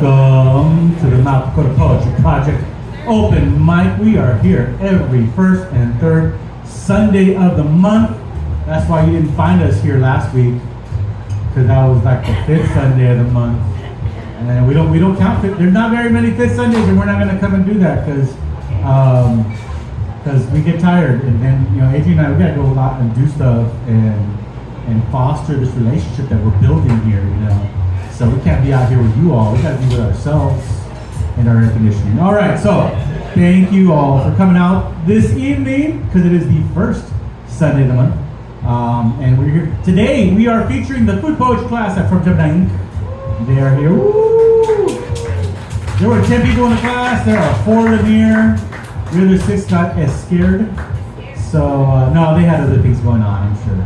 Welcome to the Mouth Dakota Poetry Project Open Mic. We are here every first and third Sunday of the month. That's why you didn't find us here last week, because that was like the fifth Sunday of the month. And we don't count. There's not very many fifth Sundays, and we're not going to come and do that because we get tired. And then Adrian and I, we got to go out and do stuff and foster this relationship that we're building here. So we can't be out here with you all. We got to be with ourselves and our air conditioning. All right, so thank you all for coming out this evening because it is the first Sunday of the month. And we're here today. We are featuring the food poetry class from Gemini Ink. They are here. Woo! There were 10 people in the class. There are 4 of them here. The other 6 got scared. So no, they had other things going on, I'm sure.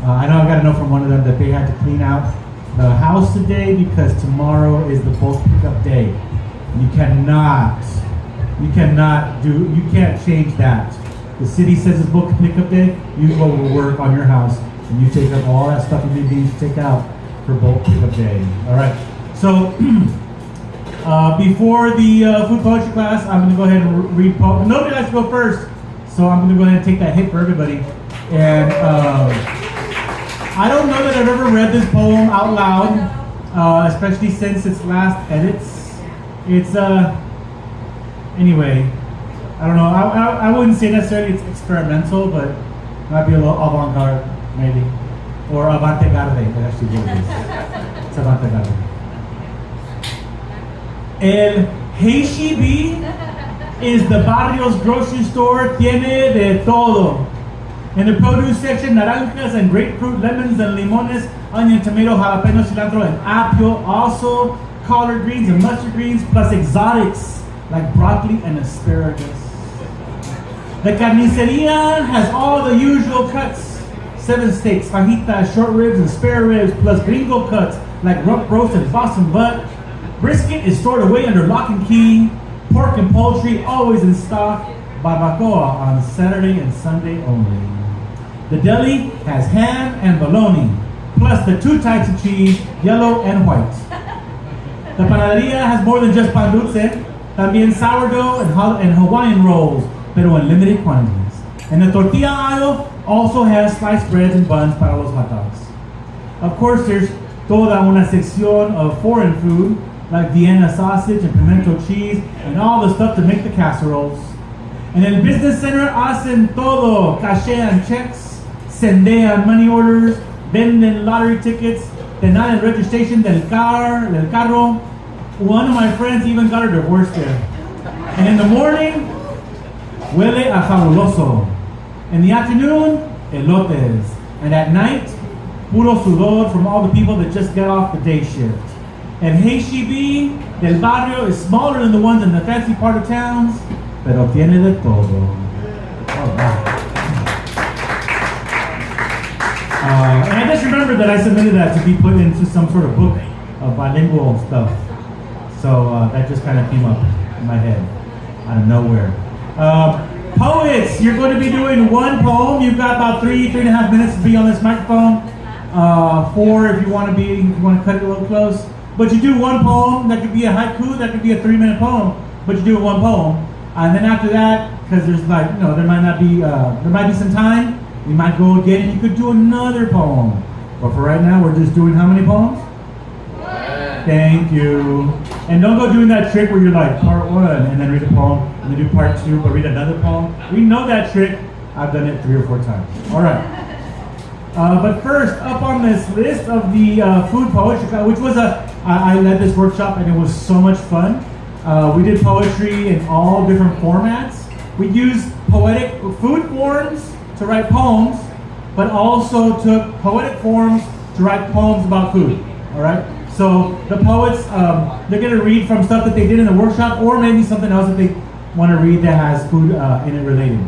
I know I got to know from one of them that they had to clean out the house today because tomorrow is the bulk pickup day. You can't change that. The city says it's bulk pickup day. You go to work on your house and you take up all that stuff you need to take out for bulk pickup day. All right. So before the food poetry class, I'm going to go ahead and read poem. Nobody likes to go first, so I'm going to go ahead and take that hit for everybody. And I don't know that I've ever read this poem out loud, especially since its last edits. It's anyway, I don't know. I wouldn't say necessarily it's experimental, but it might be a little avant-garde, maybe, or avant-garde. That's actually what it is. It's avant-garde. El H-E-B is the barrio's grocery store. Tiene de todo. In the produce section, naranjas and grapefruit, lemons and limones, onion, tomato, jalapeno, cilantro, and apio. Also, collard greens and mustard greens, plus exotics like broccoli and asparagus. The carniceria has all the usual cuts: 7 steaks, fajitas, short ribs, and spare ribs, plus gringo cuts like rump roast and Boston butt. Brisket is stored away under lock and key. Pork and poultry always in stock. Barbacoa on Saturday and Sunday only. The deli has ham and bologna, plus the 2 types of cheese, yellow and white. The panaderia has more than just pan dulce, también sourdough and Hawaiian rolls, pero in limited quantities. And the tortilla aisle also has sliced breads and buns para los hot dogs. Of course, there's toda una sección of foreign food, like Vienna sausage and pimento cheese, and all the stuff to make the casseroles. And in the business center, hacen todo: cashean checks, sendean money orders, venden lottery tickets, tenan registration del carro. One of my friends even got her divorce there. And in the morning, huele a fabuloso. In the afternoon, elotes. And at night, puro sudor from all the people that just get off the day shift. And H-E-B del barrio is smaller than the ones in the fancy part of towns, pero tiene de todo. All right. And I just remembered that I submitted that to be put into some sort of book of bilingual stuff. So that just kind of came up in my head out of nowhere. Poets, you're going to be doing 1 poem. You've got about 3.5 minutes to be on this microphone. 4 if you want to cut it a little close. But you do 1 poem. That could be a haiku. That could be a 3-minute poem. But you do 1 poem. And then after that, because there's there might be some time. We might go again, and you could do another poem. But for right now, we're just doing how many poems? 1. Thank you. And don't go doing that trick where you're like, part 1, and then read a poem, and then do part 2, but read another poem. We know that trick. I've done it 3 or 4 times. All right. But first, up on this list of the food poetry, which was I led this workshop, and it was so much fun. We did poetry in all different formats. We used poetic food forms to write poems, but also took poetic forms to write poems about food. All right. So the poets, they're going to read from stuff that they did in the workshop, or maybe something else that they want to read that has food in it related.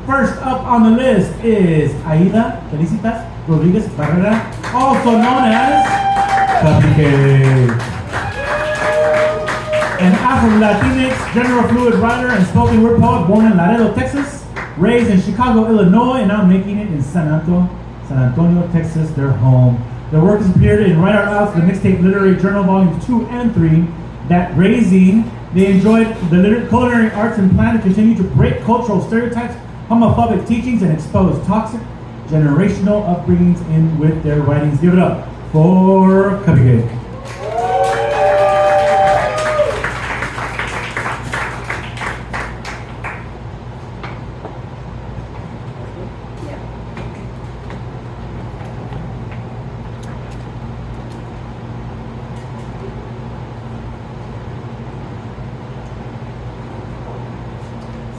First up on the list is Aida Felicitas Rodriguez Barrera, also known as Cuppycake. An Afro-Latinx, general fluid writer and spoken word poet born in Laredo, Texas, raised in Chicago, Illinois, and now making it in San Antonio, Texas, their home. Their work has appeared in Write Out Loud, the Mixtape Literary Journal, Volumes 2 and 3, that raising, they enjoyed the culinary arts and plan to continue to break cultural stereotypes, homophobic teachings, and expose toxic generational upbringings in with their writings. Give it up for Cuppycake.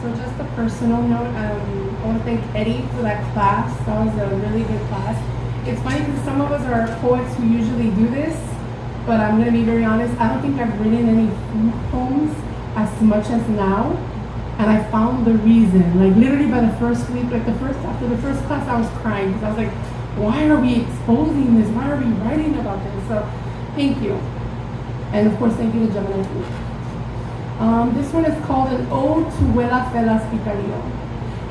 So just a personal note, I want to thank Eddie for that class. That was a really good class. It's funny because some of us are poets who usually do this, but I'm going to be very honest, I don't think I've written any food poems as much as now. And I found the reason, like literally by the first week, after the first class, I was crying because I was like, why are we exposing this? Why are we writing about this? So thank you. And of course, thank you to Gemini Ink. This one is called an Ode to Huela Felas Picadillo.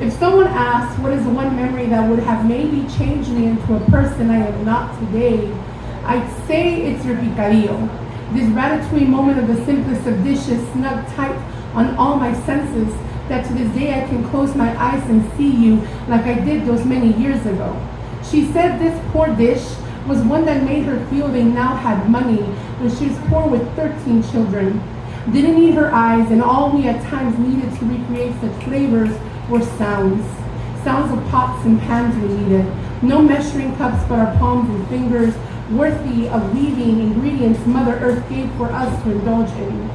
If someone asks what is the one memory that would have maybe changed me into a person I am not today, I'd say it's your picadillo. This ratatouille moment of the simplest of dishes, snug tight on all my senses, that to this day I can close my eyes and see you like I did those many years ago. She said this poor dish was one that made her feel they now had money when she was poor with 13 children. Didn't need her eyes, and all we at times needed to recreate such flavors were sounds. Sounds of pots and pans we needed. No measuring cups but our palms and fingers, worthy of weaving ingredients Mother Earth gave for us to indulge in.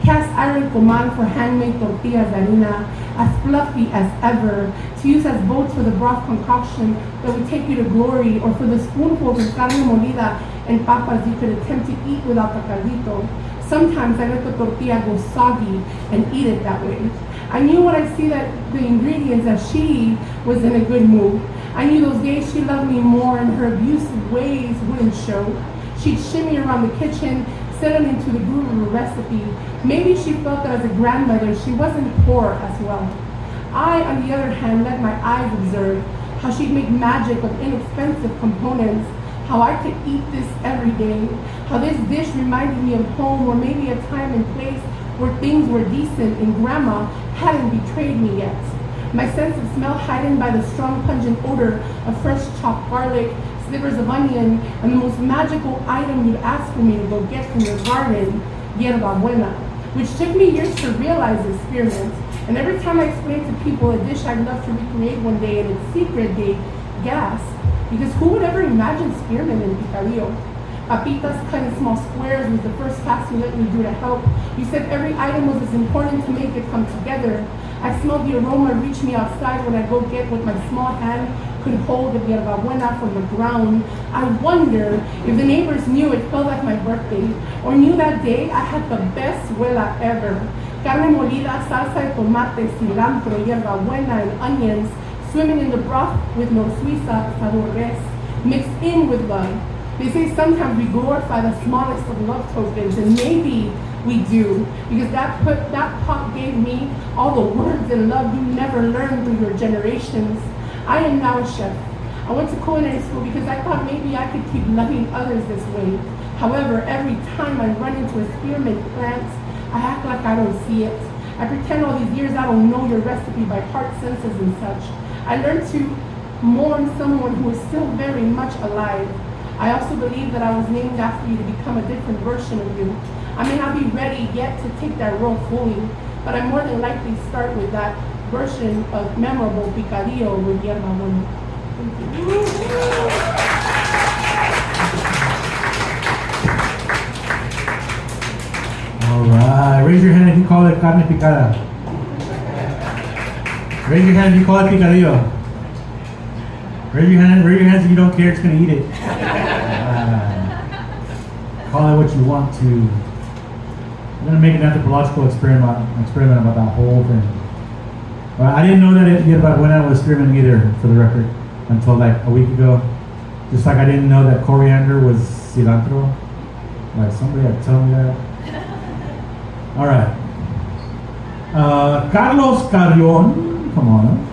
Cast iron comal for handmade tortillas de harina, as fluffy as ever, to use as boats for the broth concoction that would take you to glory, or for the spoonfuls of carne molida and papas you could attempt to eat without the caldito. Sometimes I let the tortilla go soggy and eat it that way. I knew when I see that the ingredients that she was in a good mood. I knew those days she loved me more and her abusive ways wouldn't show. She'd shimmy around the kitchen, settling into the groove of a recipe. Maybe she felt that as a grandmother she wasn't poor as well. I, on the other hand, let my eyes observe how she'd make magic of inexpensive components, how I could eat this every day, how this dish reminded me of home, or maybe a time and place where things were decent and grandma hadn't betrayed me yet. My sense of smell heightened by the strong pungent odor of fresh chopped garlic, slivers of onion, and the most magical item you'd ask for me to go get from your garden, yerba buena, which took me years to realize the experiment. And every time I explained to people a dish I'd love to recreate one day in its secret, they gasp. Because who would ever imagine spearmint in picadillo? Papitas cut in small squares was the first task you let me do to help. You said every item was as important to make it come together. I smelled the aroma reach me outside when I go get what my small hand could hold the yerba buena from the ground. I wonder if the neighbors knew it felt like my birthday, or knew that day I had the best huela ever. Carne molida, salsa de tomate, cilantro, yerba buena, and onions, swimming in the broth with no suiza, sabores, mixed in with love. They say sometimes we glorify the smallest of love tokens, and maybe we do, because that pot gave me all the words and love you never learned through your generations. I am now a chef. I went to culinary school because I thought maybe I could keep loving others this way. However, every time I run into a spearmint plant, I act like I don't see it. I pretend all these years I don't know your recipe by heart, senses, and such. I learned to mourn someone who is still very much alive. I also believe that I was named after you to become a different version of you. I may not be ready yet to take that role fully, but I more than likely start with that version of memorable picadillo with yerba buena. Thank you. All right, raise your hand if you call it carne picada. Raise your hand if you call it picadillo. Raise your hands if you don't care, it's gonna eat it. Call it what you want to. I'm gonna make an anthropological experiment about that whole thing. I didn't know that yerba buena was spearmint either, for the record, until like a week ago. Just like I didn't know that coriander was cilantro. Like somebody had to tell me that. All right. Carlos Carrion, come on.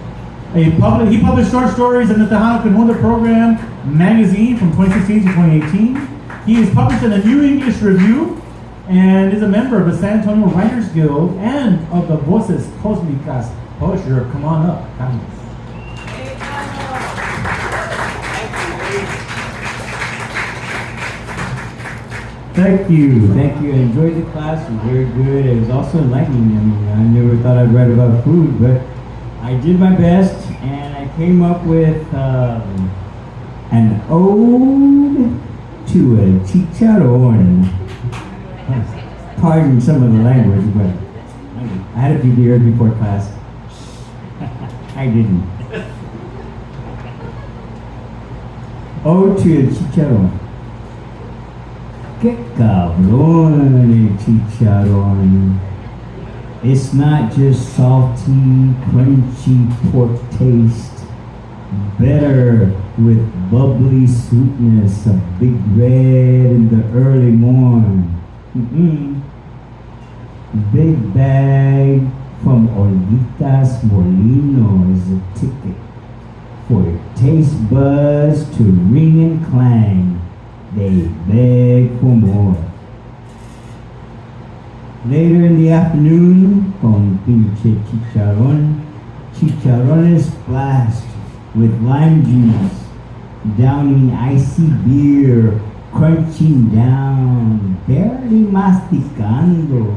He published short stories in the Tejano Conjunto Program magazine from 2016 to 2018. He is published in the New English Review and is a member of the San Antonio Writers Guild and of the Voces Cósmicas Poetry Group. Come on up, Carlos. Thank you. I enjoyed the class. It was very good. It was also enlightening. I mean, I never thought I'd write about food, but I did my best, and I came up with an ode to a chicharron. Pardon some of the language, but I had a few beers before class. I didn't. Ode to a chicharron. Qué cabrón el chicharrón. It's not just salty, crunchy pork taste. Better with bubbly sweetness of big red in the early morn. Big bag from Olguitas Molino is a ticket for your taste buds to ring and clang. They beg for more. Later in the afternoon, con pinche chicharrones splashed with lime juice, downing icy beer, crunching down, barely masticando.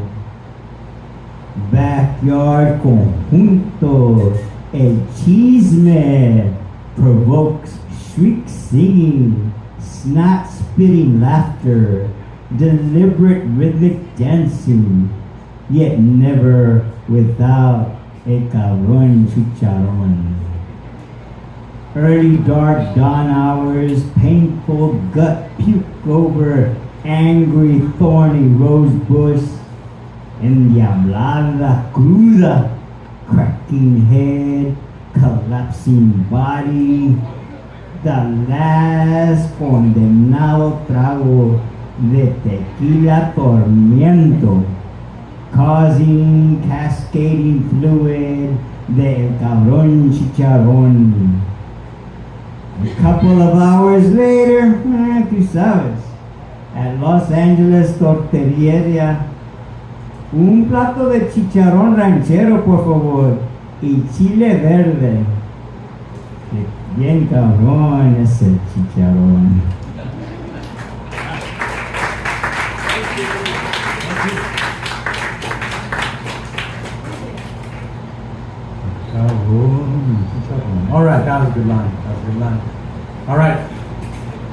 Backyard conjunto, el chisme provokes shriek singing, snot spitting laughter, deliberate rhythmic dancing, yet never without a cabrón chicharrón. Early dark dawn hours, painful gut puke over angry thorny rose bush, endiablada cruda, cracking head, collapsing body, the last condenado trago de tequila tormento, causing cascading fluid del cabrón chicharrón. A couple of hours later, tú sabes, at Los Angeles Tortilleria, un plato de chicharrón ranchero, por favor, y chile verde. Bien cabrón ese chicharrón. All right, that was a good line. All right,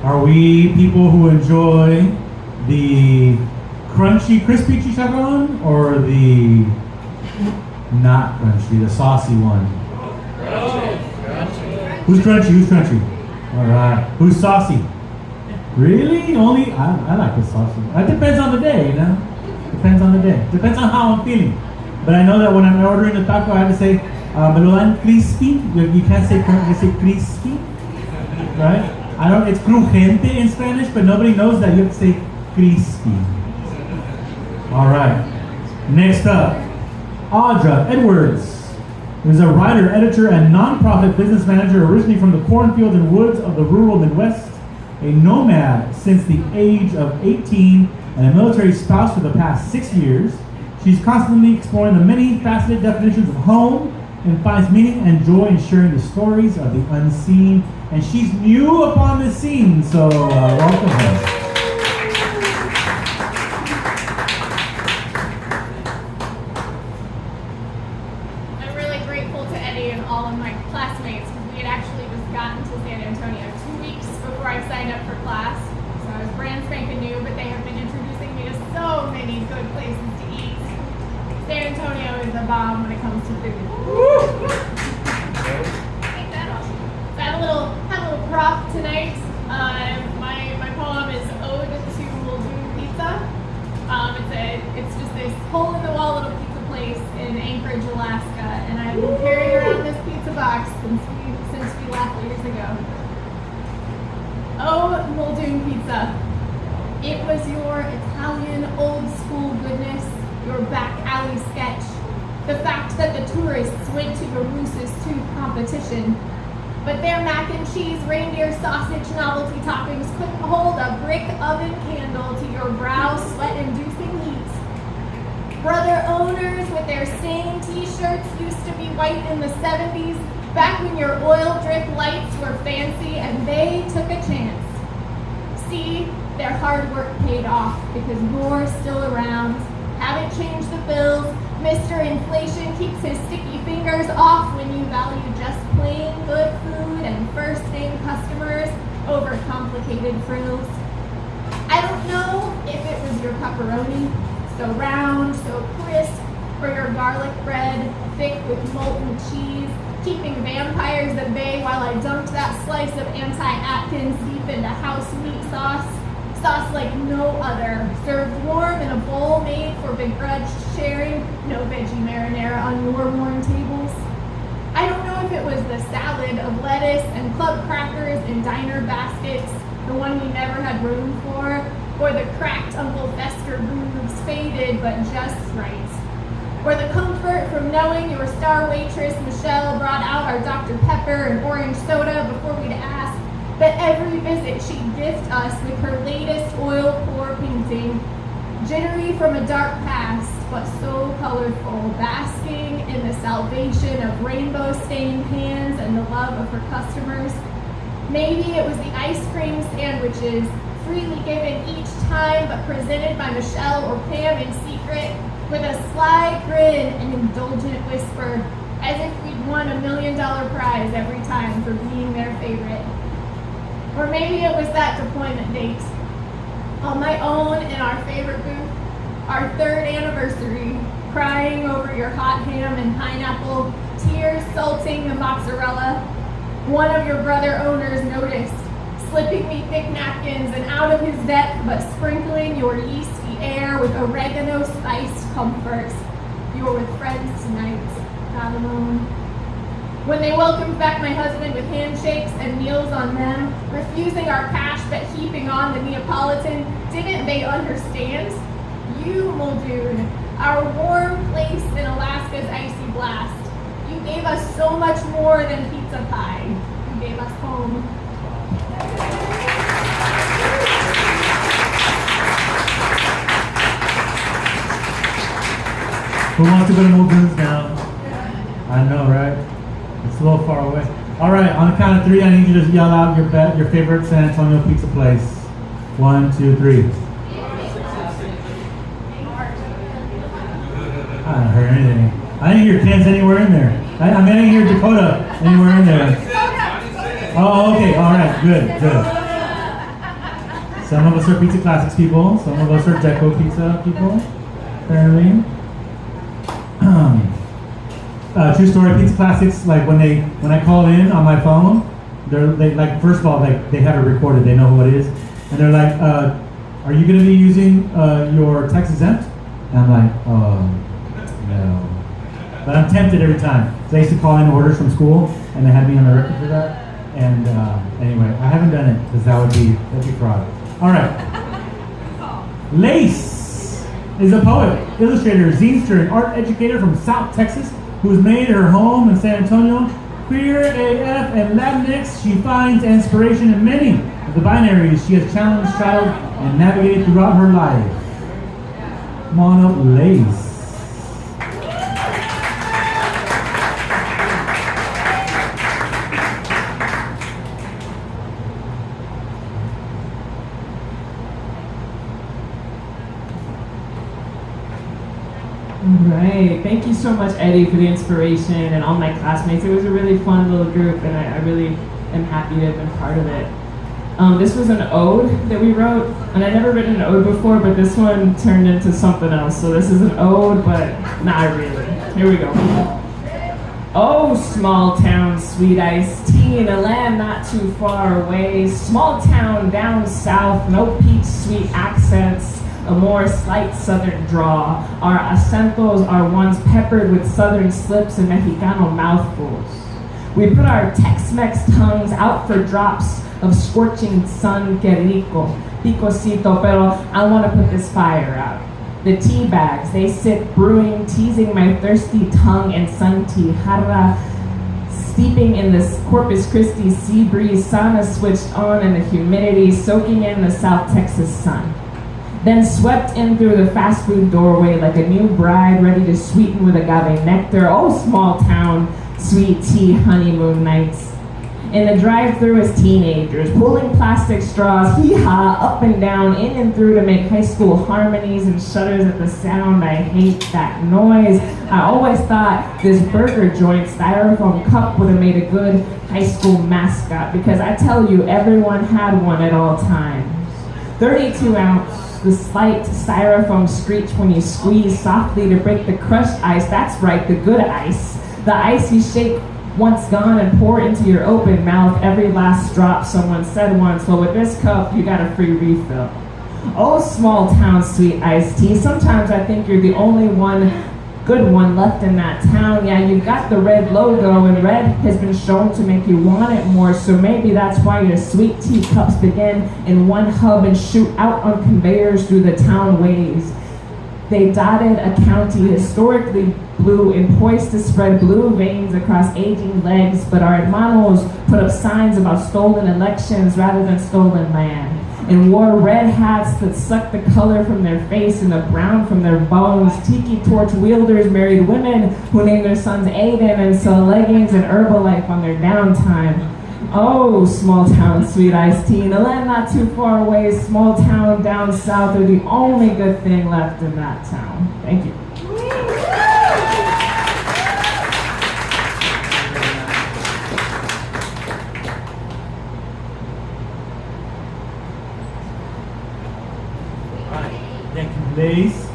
are we people who enjoy the crunchy, crispy chicharron or the not crunchy, the saucy one? Who's crunchy? All right, who's saucy? Really? Only I like the saucy. That depends on the day, you know. Depends on the day. Depends on how I'm feeling. But I know that when I'm ordering a taco, I have to say, me lo dan crispy. You can't say crunchy, you say crispy, right? I don't. It's crujiente in Spanish, but nobody knows that. You have to say crispy. All right. Next up, Audra Edwards is a writer, editor, and nonprofit business manager originally from the cornfields and woods of the rural Midwest, a nomad since the age of 18, and a military spouse for the past 6 years. She's constantly exploring the many faceted definitions of home and finds meaning and joy in sharing the stories of the unseen. And she's new upon the scene, so welcome her. All of my classmates, because we had actually just gotten to San Antonio 2 weeks before I signed up for class. So I was brand spanking new, but they have been introducing me to so many good places to eat. San Antonio is a bomb when it comes to food. Take that off. So I have a little prop tonight. My poem is Ode to Muldoon Pizza. It's just this hole in the wall little pizza place in Anchorage, Alaska, and I've been carrying around this pizza box since we left years ago. Oh, Muldoon Pizza. It was your Italian old school goodness, your back alley sketch, the fact that the tourists went to your Moose's Tooth competition, but their mac and cheese, reindeer sausage, novelty toppings couldn't hold a brick oven candle to your brow sweat-inducing heat that their same t-shirts used to be white in the 70s, back when your oil drip lights were fancy and they took a chance. See, their hard work paid off because you're still around. Haven't changed the bills. Mr. Inflation keeps his sticky fingers off when you value just plain good food and first name customers over complicated frills. I don't know if it was your pepperoni, so round, so crisp, or your garlic bread, thick with molten cheese, keeping vampires at bay while I dunked that slice of anti-Atkins deep into house meat sauce. Sauce like no other, served warm in a bowl made for begrudged sharing, no veggie marinara on your worn tables. I don't know if it was the salad of lettuce and club crackers in diner baskets, the one we never had room for, or the cracked Uncle Fester grooves faded but just right. Or the comfort from knowing your star waitress Michelle brought out our Dr. Pepper and orange soda before we'd ask. But every visit she'd gift us with her latest oil pour painting, jittery from a dark past, but so colorful, basking in the salvation of rainbow-stained hands and the love of her customers. Maybe it was the ice cream sandwiches, freely given each time, but presented by Michelle or Pam in secret, with a sly grin and indulgent whisper, as if we'd won $1 million prize every time for being their favorite. Or maybe it was that deployment date. On my own in our favorite booth, our 3rd anniversary, crying over your hot ham and pineapple, tears salting the mozzarella. One of your brother owners noticed, slipping me thick napkins and out of his depth, but sprinkling your yeasty air with oregano-spiced comfort. You were with friends tonight, not alone. When they welcomed back my husband with handshakes and meals on them, refusing our cash but heaping on the Neapolitan, didn't they understand? You, Muldoon, our warm place in Alaska's icy blast. You gave us so much more than pizza pie. You gave us home. Who wants to go to Muldoon's now? I know, right? It's a little far away. All right, on the count of 3, I need you to yell out your favorite San Antonio pizza place. 1, 2, 3. I haven't heard anything. I didn't hear Ken's anywhere in there. I didn't hear Dakota anywhere in there. Oh, okay, all right, good. Some of us are Pizza Classics people. Some of us are Deco Pizza people, apparently. True story, Pizza Classics, like when I call in on my phone, they like, first of all, like they have it recorded, they know who it is, and they're like, are you gonna be using your tax exempt? And I'm like, no. But I'm tempted every time. So I used to call in orders from school, and they had me on the record for that. And anyway, I haven't done it because that'd be fraud. All right. Lace is a poet, illustrator, zinester, and art educator from South Texas who has made her home in San Antonio. Queer AF and Latinx, she finds inspiration in many of the binaries she has challenged, child, and navigated throughout her life. Come on up, Lace. Right. Thank you so much, Eddie, for the inspiration and all my classmates. It was a really fun little group, and I really am happy to have been part of it. This was an ode that we wrote, and I'd never written an ode before, but this one turned into something else. So this is an ode, but not really. Here we go. Oh, small town, sweet iced tea in a land not too far away. Small town down south, no peach sweet accents. A more slight southern draw. Our acentos are ones peppered with southern slips and Mexicano mouthfuls. We put our Tex-Mex tongues out for drops of scorching sun, que rico, picosito, pero I want to put this fire out. The tea bags, they sit brewing, teasing my thirsty tongue in sun tea, jarra, steeping in this Corpus Christi sea breeze, sauna switched on in the humidity, soaking in the South Texas sun. then swept in through the fast food doorway like a new bride ready to sweeten with agave nectar. Oh, small town, sweet tea honeymoon nights. In the drive-thru as teenagers, pulling plastic straws, hee-haw, up and down, in and through to make high school harmonies and shudders at the sound. I hate that noise. I always thought this burger joint styrofoam cup would have made a good high school mascot, because I tell you, everyone had one at all times. 32 ounce, the slight styrofoam screech when you squeeze softly to break the crushed ice. That's right, the good ice. The ice you shake once gone and pour into your open mouth every last drop, someone said once. Well, with this cup, you got a free refill. Oh, small town sweet iced tea. Sometimes I think you're the only good one left in that town. Yeah, you got the red logo, and red has been shown to make you want it more, so maybe that's why your sweet tea cups begin in one hub and shoot out on conveyors through the town ways. They dotted a county historically blue and poised to spread blue veins across aging legs, but our hermanos put up signs about stolen elections rather than stolen land, and wore red hats that sucked the color from their face and the brown from their bones. Tiki torch wielders married women who named their sons Aiden and sell leggings and Herbalife on their downtime. Oh, small town sweet iced tea, in a land not too far away, small town down south, they're the only good thing left in that town. Thank you. Thank you, Lace,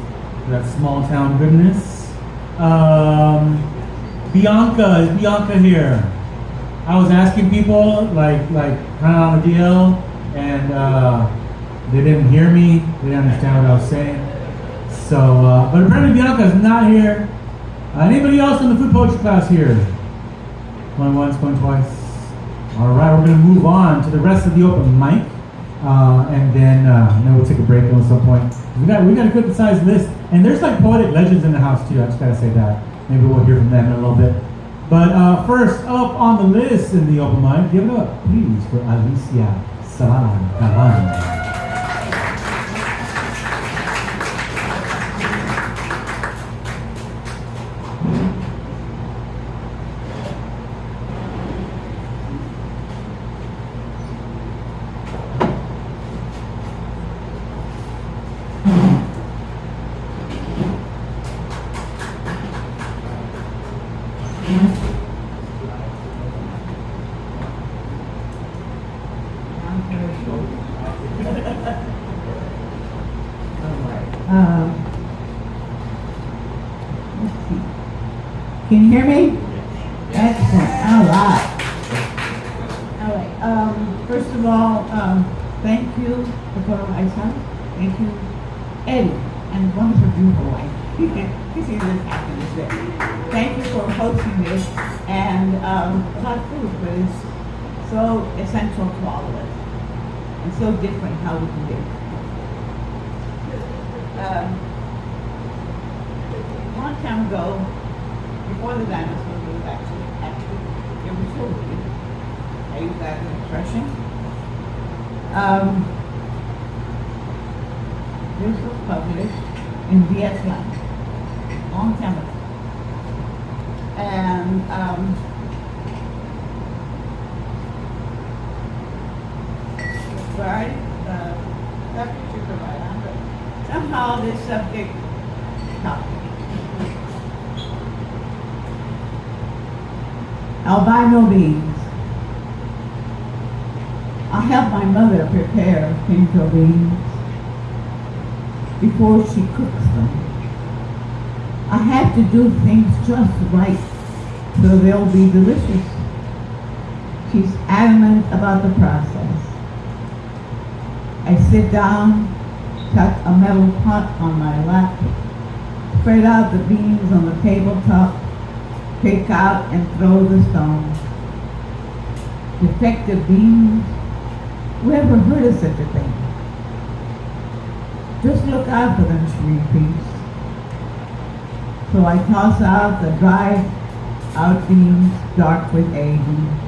for that small town goodness. Bianca, is Bianca here? I was asking people, like kind of on the deal, and they didn't hear me. They didn't understand what I was saying. So, but apparently Bianca is not here. Anybody else in the food poetry class here? Going once, going twice. All right, we're going to move on to the rest of the open mic, and then we'll take a break at some point. We got a good sized list, and there's like poetic legends in the house too. I just gotta say that. Maybe we'll hear from them in a little bit. But first up on the list in the open mic, give it up, please, for Alicia Saban. Can you hear me? Excellent. All right. All right. First of all, thank you for my son. Thank you, Eddie, and wonderful beautiful wife. You see this happiness there. Thank you for hosting this, and a lot of food, but it's so essential to all of us, and so different how we can get it. A long time ago, before the dinosaurs was actually there were children. I use that as an expression. This was published in Vietnam a long time ago. And subject you could write on, but somehow this subject topic. Albino beans. I help my mother prepare pinto beans before she cooks them. I have to do things just right so they'll be delicious. She's adamant about the process. I sit down, tuck a metal pot on my lap, spread out the beans on the tabletop, pick out and throw the stones. Defective beans? Who ever heard of such a thing? Just look out for them, she repeats. So I toss out the dried out beans, dark with aging.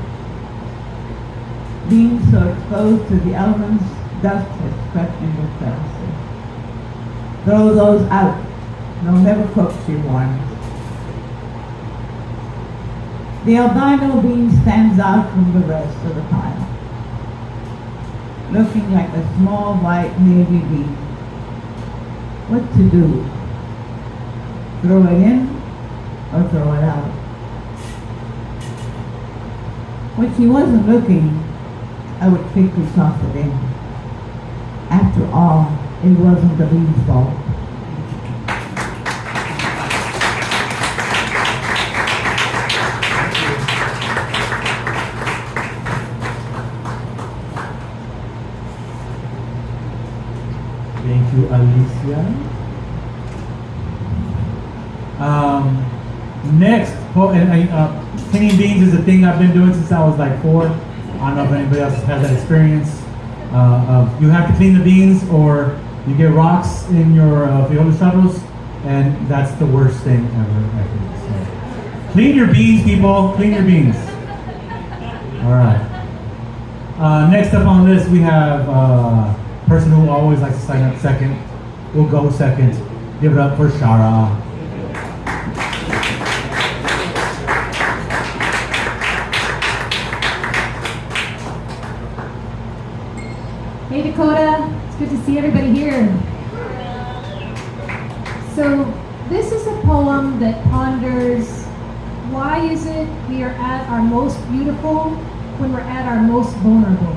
Beans so exposed to the elements, dust has crept into crevices. Throw those out. They'll never cook, she warned. The albino bean stands out from the rest of the pile, looking like a small white navy bean. What to do? Throw it in or throw it out? When she wasn't looking, I would quickly toss it in. After all, it wasn't the bean's fault. Thank you, Alicia. Next, cleaning beans is a thing I've been doing since I was like 4. I don't know if anybody else has that experience. You have to clean the beans or you get rocks in your frijoles chavos, and that's the worst thing ever. I think. So, clean your beans, people. Clean your beans. All right. Next up on this, we have person who always likes to sign up second. We'll go second. Give it up for Shara. Hey Dakota, it's good to see everybody here. So this is a poem that ponders why is it we are at our most beautiful when we're at our most vulnerable.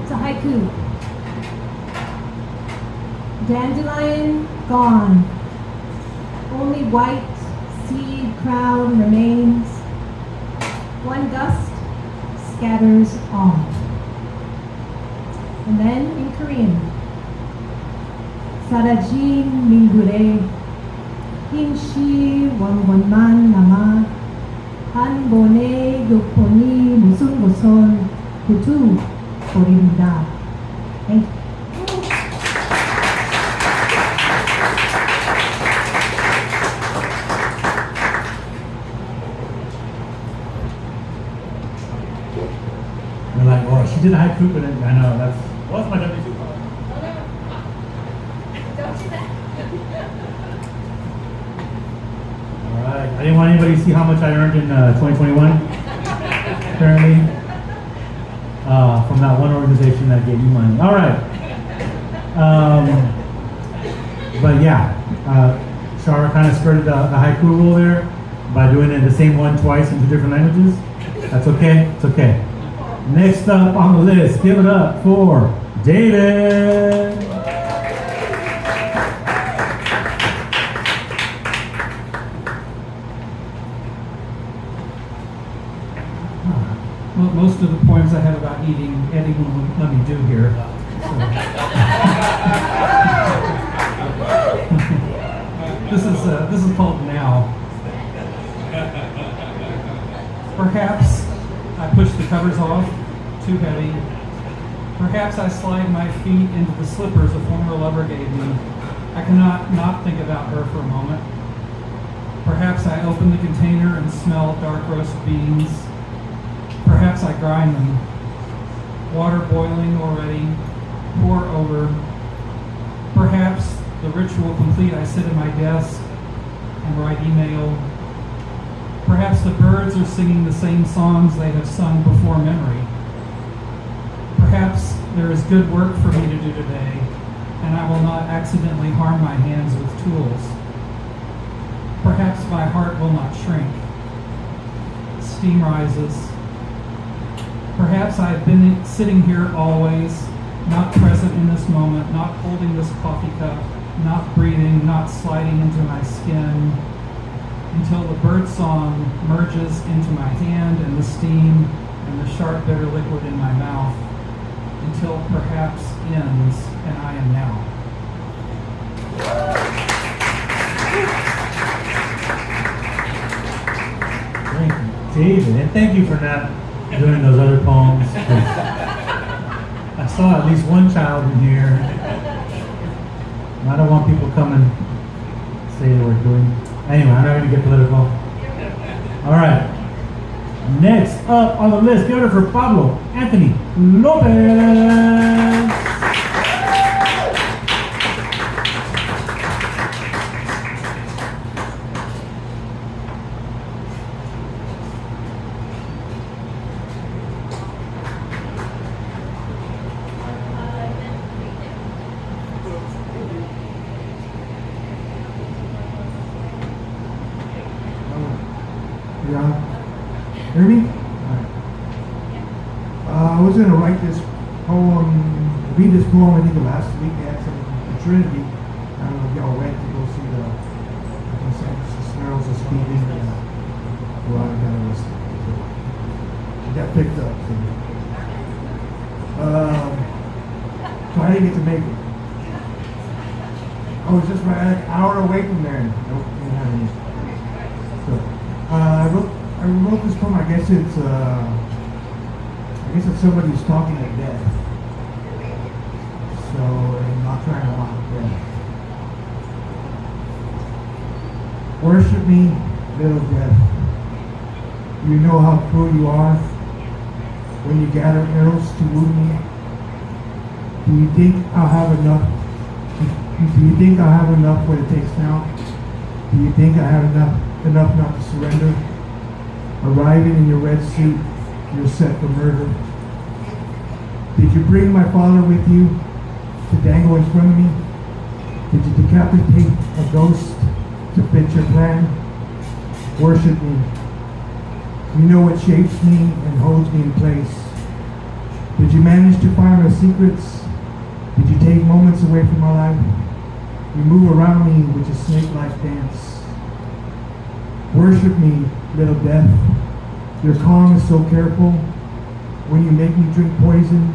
It's a haiku. Dandelion gone, only white seed crown remains. One gust scatters all. And then in Korean, Sarajin Mingure, Hinshi Wangwonman Nama, Han Bone Yukponi Musun Muson, Kutu Korimda. Thank you. You're like, oh, she did a haiku, but I know what's my W2 card? Don't do that. All right. I didn't want anybody to see how much I earned in 2021. Apparently, from that one organization that gave me money. All right. But yeah, Shara kind of skirted the haiku rule there by doing it the same one twice in 2 different languages. That's okay. It's okay. Next up on the list, give it up for David. Well, most of the poems I have about eating, Eddie won't let me do here. So. This is called Now. Perhaps I push the covers off, too heavy. Perhaps I slide my feet into the slippers a former lover gave me. I cannot not think about her for a moment. Perhaps I open the container and smell dark roast beans. Perhaps I grind them. Water boiling already, pour over. Perhaps, the ritual complete, I sit at my desk and write email. Perhaps the birds are singing the same songs they have sung before memory. Perhaps there is good work for me to do today, and I will not accidentally harm my hands with tools. Perhaps my heart will not shrink. Steam rises. Perhaps I've been sitting here always, not present in this moment, not holding this coffee cup, not breathing, not sliding into my skin, until the bird song merges into my hand and the steam and the sharp bitter liquid in my mouth, until perhaps ends and I am now. Thank you, David, and thank you for not doing those other poems. I saw at least one child in here. And I don't want people coming say we're doing. Anyway, I'm not going to get political. All right. Next up on the list, give it up for Pablo Anthony Lopez. Yeah. Hear me? Alright. I was gonna write this poem, read this poem, I think last week at the Trinity. I don't know if y'all went to go see the Snarls of Speeding. Well, I got picked up. So I didn't get to make it. I was just right an hour away from there. Nope, didn't have any. So, I wrote this poem. I guess it's somebody who's talking to death. So I'm not trying to mock death. Worship me, little death. You know how cruel you are when you gather arrows to wound me. Do you think I'll have enough? Do you think I'll have enough what it takes now? Do you think I have enough not to surrender? Arriving in your red suit, you're set for murder. Did you bring my father with you to dangle in front of me? Did you decapitate a ghost to fit your plan? Worship me. You know what shapes me and holds me in place. Did you manage to find my secrets? Did you take moments away from my life? You move around me with your snake-like dance. Worship me, little death. Your calm is so careful. When you make me drink poison,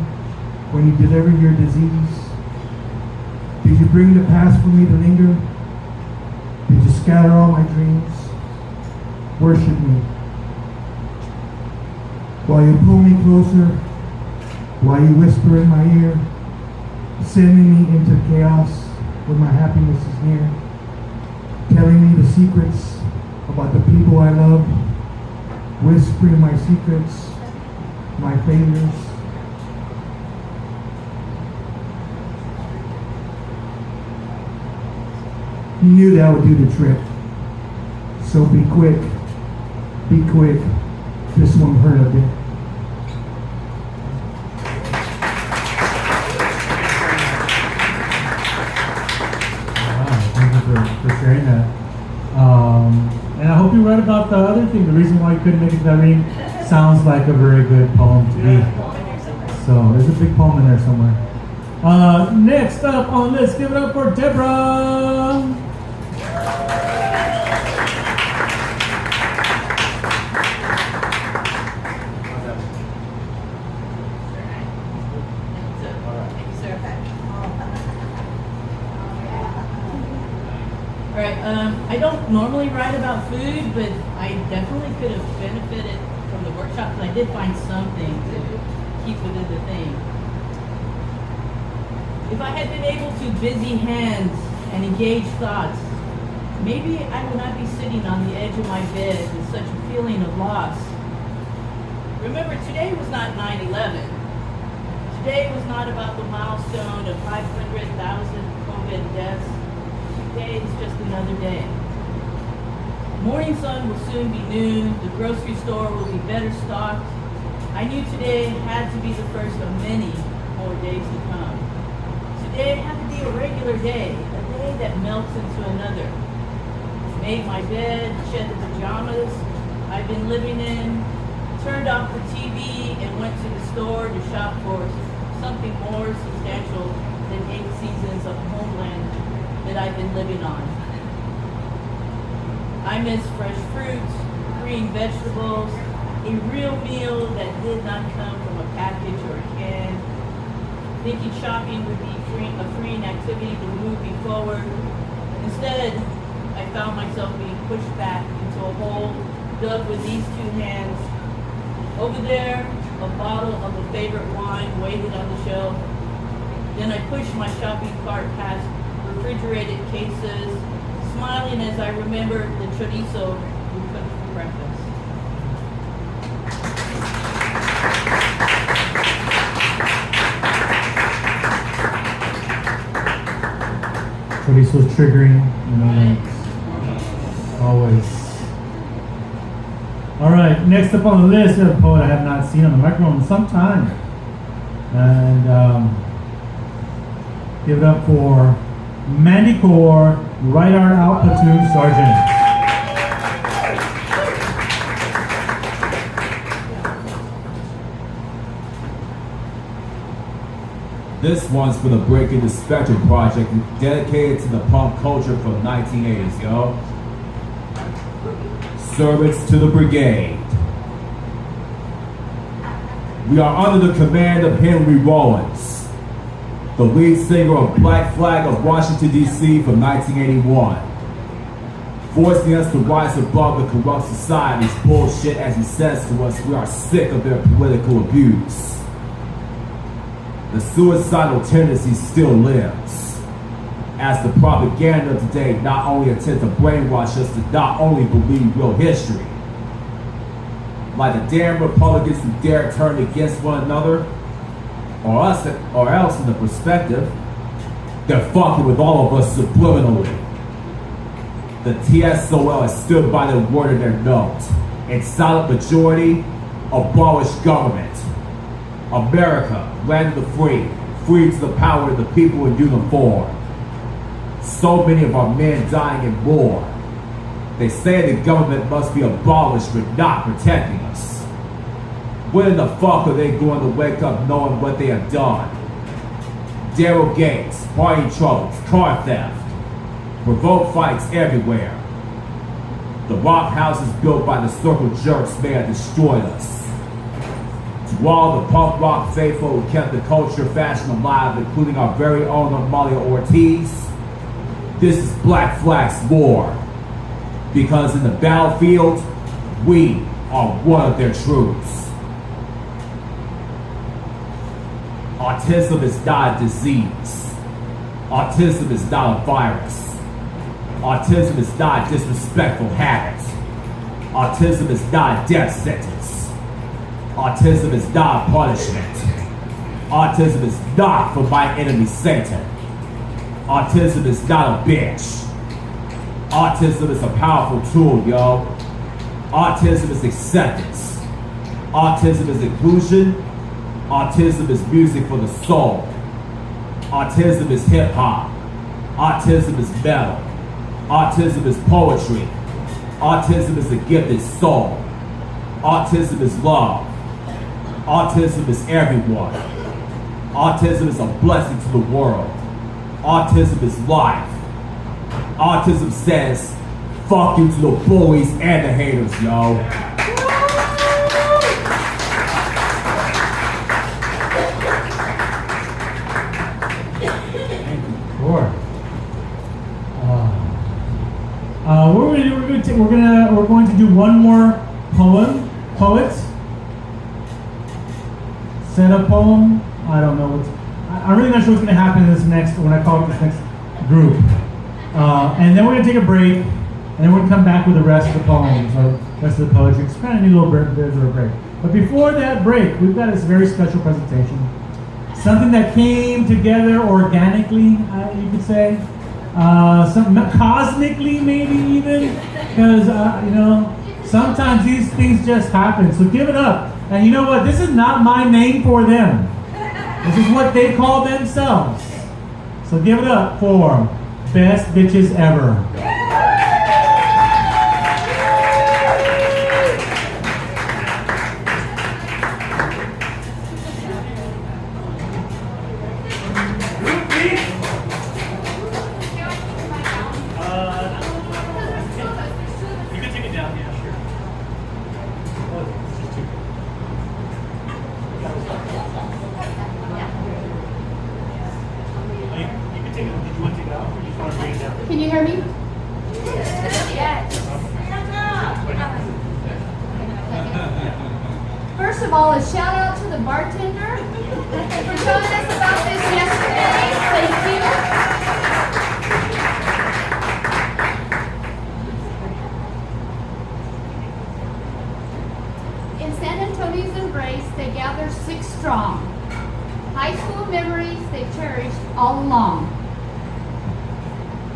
when you deliver your disease. Did you bring the past for me to linger? Did you scatter all my dreams? Worship me. While you pull me closer, while you whisper in my ear, sending me into chaos when my happiness is near, telling me the secrets about the people I love, whispering my secrets, my failures. You knew that would do the trick. So be quick. Be quick. This one hurt a bit. For sharing that. And I hope you're right about the other thing. The reason why you couldn't make it to that reading sounds like a very good poem to me. So there's a big poem in there somewhere. Next up on the list, give it up for Deborah. I don't normally write about food, but I definitely could have benefited from the workshop, and I did find something to keep within the theme. If I had been able to busy hands and engage thoughts, maybe I would not be sitting on the edge of my bed with such a feeling of loss. Remember, today was not 9/11. Today was not about the milestone of 500,000 COVID deaths. Today is just another day. Morning sun will soon be noon. The grocery store will be better stocked. I knew today had to be the first of many more days to come. Today had to be a regular day, a day that melts into another. Made my bed, shed the pajamas I've been living in, turned off the TV and went to the store to shop for something more substantial than 8 seasons of homeland that I've been living on. I miss fresh fruits, green vegetables, a real meal that did not come from a package or a can. Thinking shopping would be a freeing activity to move me forward. Instead, I found myself being pushed back into a hole dug with these 2 hands. Over there, a bottle of a favorite wine waited on the shelf. Then I pushed my shopping cart past refrigerated cases, smiling as I remembered the chorizo we cooked for breakfast. Chorizo's triggering, always. All right, next up on the list, a poet I have not seen on the microphone in some time. And give it up for Mandy Core, Right Arm Out Platoon Sergeant. This one's for the Breaking the Spectrum project dedicated to the punk culture from the 1980s, yo. Servants to the brigade. We are under the command of Henry Rollins, the lead singer of Black Flag of Washington, D.C. from 1981. Forcing us to rise above the corrupt society's bullshit as he says to us, we are sick of their political abuse. The suicidal tendency still lives, as the propaganda today not only attempts to brainwash us to not only believe real history, like the damn Republicans who dare turn against one another, or else in the perspective, they're fucking with all of us subliminally. The TSOL has stood by the word of their note. In silent majority, abolish government. America, land of the free, free to the power of the people in uniform. So many of our men dying in war. They say the government must be abolished for not protecting us. When in the fuck are they going to wake up knowing what they have done? Daryl Gates, party troubles, car theft, provoke fights everywhere. The rock houses built by the circle jerks may have destroyed us. To all the punk rock faithful who kept the culture fashion alive, including our very own Amalia Ortiz, this is Black Flag's war. Because in the battlefield, we are one of their troops. Autism is not a disease. Autism is not a virus. Autism is not a disrespectful habit. Autism is not a death sentence. Autism is not a punishment. Autism is not for my enemy Satan. Autism is not a bitch. Autism is a powerful tool, yo. Autism is acceptance. Autism is inclusion. Autism is music for the soul. Autism is hip hop. Autism is metal. Autism is poetry. Autism is a gifted soul. Autism is love. Autism is everyone. Autism is a blessing to the world. Autism is life. Autism says, fuck you to the bullies and the haters, yo. Sure. We're going to do one more poet. Set a poem. I don't know I'm really not sure what's going to happen in this next, when I call it this next group. And then we're going to take a break, and then we're going to come back with the rest of the poems, or the rest of the poetry. It's kind of need a little bit of a break. But before that break, we've got this very special presentation. Something that came together organically, you could say. Something cosmically, maybe even. Because, sometimes these things just happen. So give it up. And you know what? This is not my name for them. This is what they call themselves. So give it up for Best Bitches Ever. You can take it down, yeah, sure. It's just too You can take it. Did you want to take it out, or do you just want to bring it down? Can you hear me? First of all, a shout out to the bartender for telling us about this yesterday. Thank you. In San Antonio's embrace, they gather 6 strong. High school memories they cherished all along.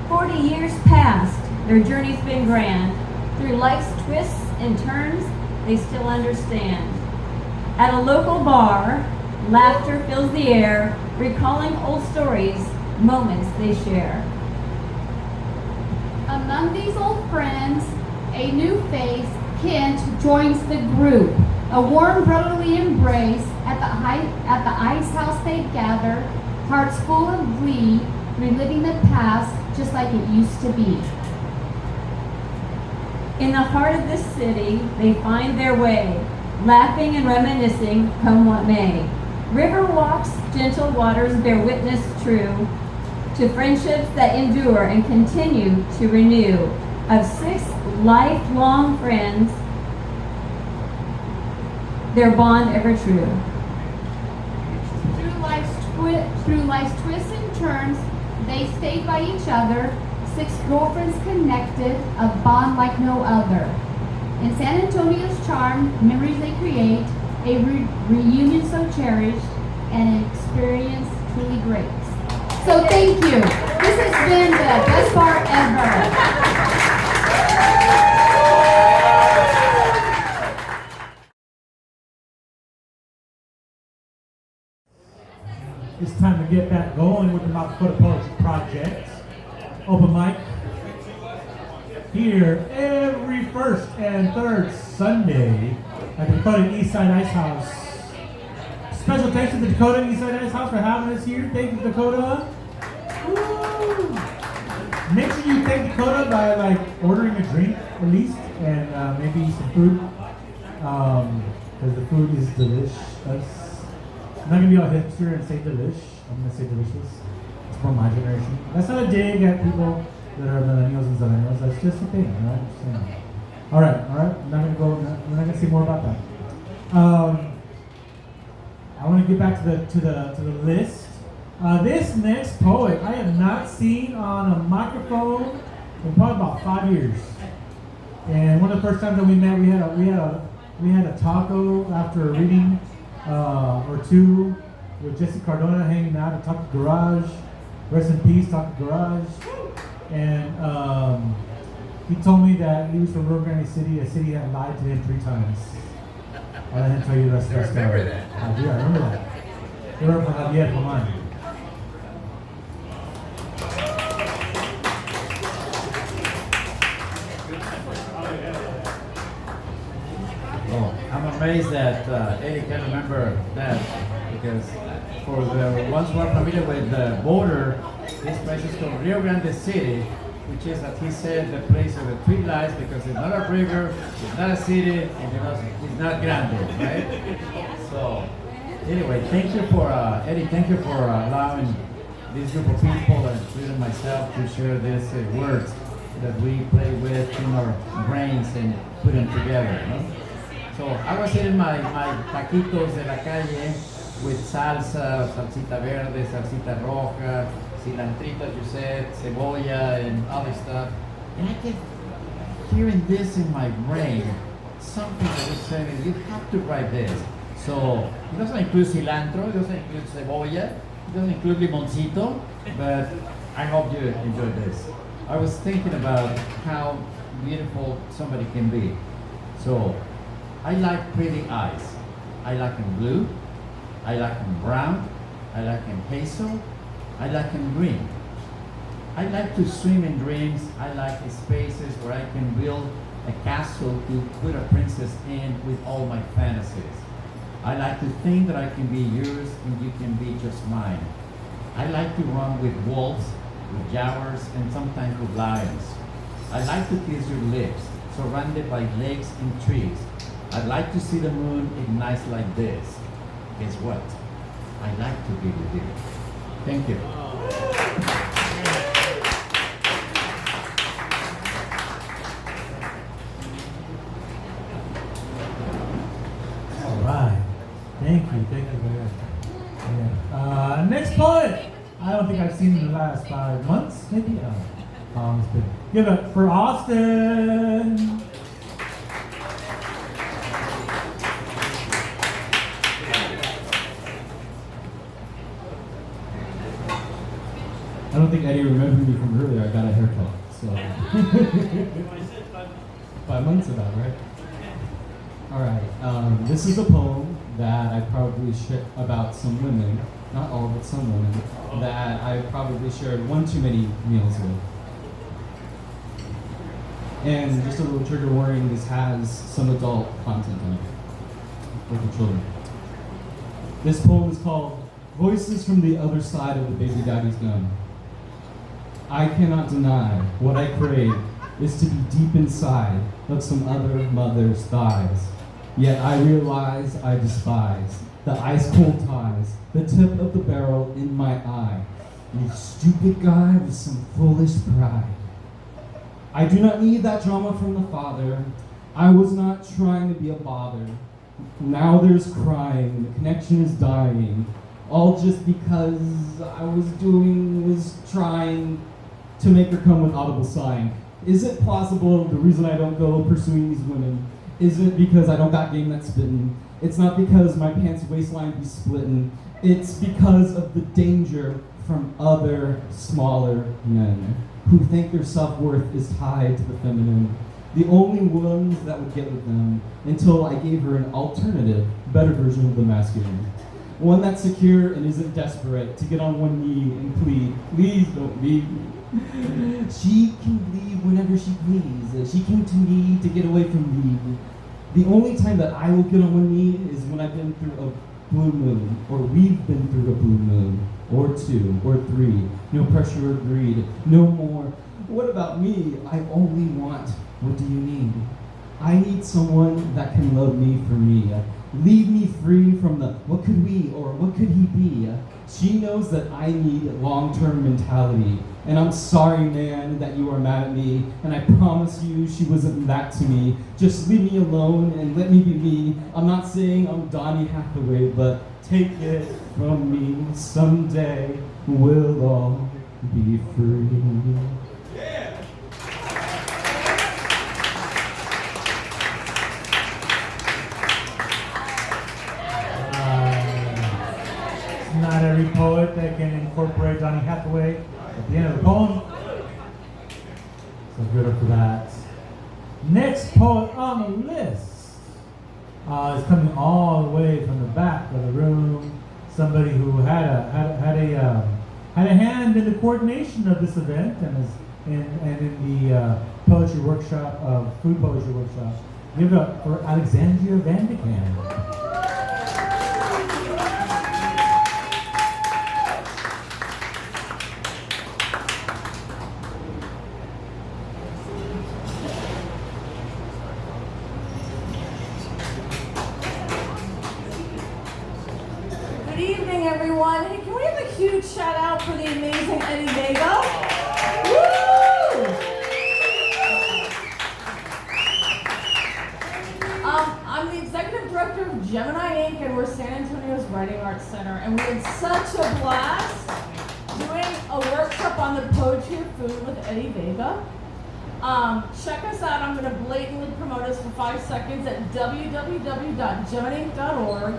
40 years past, their journey's been grand. Through life's twists and turns, they still understand. At a local bar, laughter fills the air, recalling old stories, moments they share. Among these old friends, a new face, Kent, joins the group. A warm brotherly embrace at the ice house they gather. hearts full of glee, reliving the past just like it used to be. In the heart of this city, they find their way, laughing and reminiscing, come what may. River walks, gentle waters bear witness true to friendships that endure and continue to renew. Of 6 lifelong friends, their bond ever true. Through life's twists and turns, they stayed by each other. 6 girlfriends connected, a bond like no other. In San Antonio's charm, memories they create, a reunion so cherished, and an experience truly great. So thank you. This has been the best bar ever. It's time to get back going with the Mouth Dakota Poetry Project. Open mic. Here every first and third Sunday at the Dakota Eastside Ice House. Special thanks to the Dakota Eastside Ice House for having us here. Thank you, Dakota. Woo! Make sure you thank Dakota by ordering a drink at least, and maybe some food, because the food is delicious. I'm not gonna be all hipster and say delish. I'm gonna say delicious. It's from my generation. That's not a dig at people that are millennials and millennials. That's just a thing, right? Just saying. All right. I'm not gonna go. We're not gonna say more about that. I want to get back to the list. This next poet I have not seen on a microphone in probably about 5 years. And one of the first times that we met, we had a taco after a reading or two with Jesse Cardona hanging out at Taco Garage. Rest in peace, Taco Garage. And he told me that he was from Rio Grande City, a city that lied to him 3 times. I'll let him tell you the rest of that story. I remember that. I remember that. They were from Javier Roman. Oh, I'm amazed that Eddie can remember that, because for the ones who are familiar with the border, this place is called Rio Grande City, which is, as he said, the place of the 3 lies, because it's not a river, it's not a city, and it's not grande, right? So, anyway, thank you for, Eddie, thank you for allowing this group of people, and including myself, to share these words that we play with in our brains and put them together. No? So, I was eating my taquitos de la calle with salsa, salsita verde, salsita roja, cilantrito, as you said, cebolla, and other stuff. And I kept hearing this in my brain. Something that was saying, you have to write this. So, it doesn't include cilantro, it doesn't include cebolla, it doesn't include limoncito, but I hope you enjoy this. I was thinking about how beautiful somebody can be. So, I like pretty eyes. I like them blue, I like them brown, I like them hazel, I like them green. I like to swim in dreams. I like spaces where I can build a castle to put a princess in with all my fantasies. I like to think that I can be yours and you can be just mine. I like to run with wolves, with jaguars, and sometimes with lions. I like to kiss your lips, surrounded by lakes and trees. I'd like to see the moon ignite like this. Guess what? I like to be with you. Thank you. All right. Thank you very much. Yeah. Next poet. I don't think I've seen in the last 5 months, maybe. It's been. Give it for Austin. I don't think Eddie remembered me from earlier. I got a haircut, so 5 months ago, right? All right. This is a poem that I probably shared about some women, not all, but some women that I probably shared one too many meals with. And just a little trigger warning: this has some adult content in it for the children. This poem is called Voices from the other side of the baby daddy's gun. I cannot deny what I crave is to be deep inside of some other mother's thighs. Yet I realize I despise the ice-cold ties, the tip of the barrel in my eye. You stupid guy with some foolish pride. I do not need that drama from the father. I was not trying to be a bother. Now there's crying, the connection is dying. All just because I was trying to make her come with audible sighing. Is it plausible the reason I don't go pursuing these women isn't because I don't got game that's spittin'? It's not because my pants waistline be splittin'. It's because of the danger from other smaller men who think their self-worth is tied to the feminine. The only ones that would get with them until I gave her an alternative, better version of the masculine. One that's secure and isn't desperate to get on one knee and plead, please don't leave me. She can leave whenever she please. She came to me to get away from me. The only time that I will get on one knee is when I've been through a blue moon, or we've been through a blue moon, or 2, or 3. No pressure or greed, no more. What about me? I only want, what do you need? I need someone that can love me for me. Leave me free from the, what could we, or what could he be? She knows that I need long-term mentality. And I'm sorry, man, that you are mad at me. And I promise you she wasn't that to me. Just leave me alone and let me be me. I'm not saying I'm Donny Hathaway, but take it from me. Someday we'll all be free. Not every poet that can incorporate Donny Hathaway at the end of the poem. So good up for that. Next poet on the list is coming all the way from the back of the room. Somebody who had a hand in the coordination of this event and in the poetry workshop food poetry workshop. Give it up for Alexandria Van de Kamp. Good evening, everyone. Hey, can we have a huge shout out for the amazing Eddie Vega? Woo! I'm the executive director of Gemini Ink, and we're San Antonio's Writing Arts Center, and we had such a blast doing a workshop on the poetry of food with Eddie Vega. Check us out. I'm going to blatantly promote us for 5 seconds at www.geminiink.org.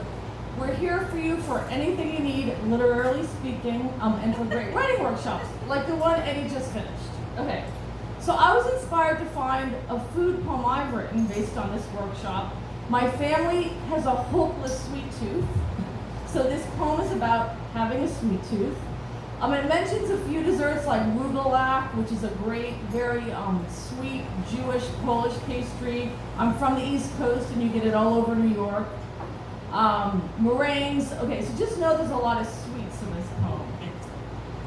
We're here for you for anything you need, literally speaking, and for great writing workshops, like the one Eddie just finished. Okay, so I was inspired to find a food poem I've written based on this workshop. My family has a hopeless sweet tooth, so this poem is about having a sweet tooth. It mentions a few desserts like rugelach, which is a great, very sweet Jewish Polish pastry. I'm from the East Coast, and you get it all over New York. Meringues. Okay, so just know there's a lot of sweets in this poem.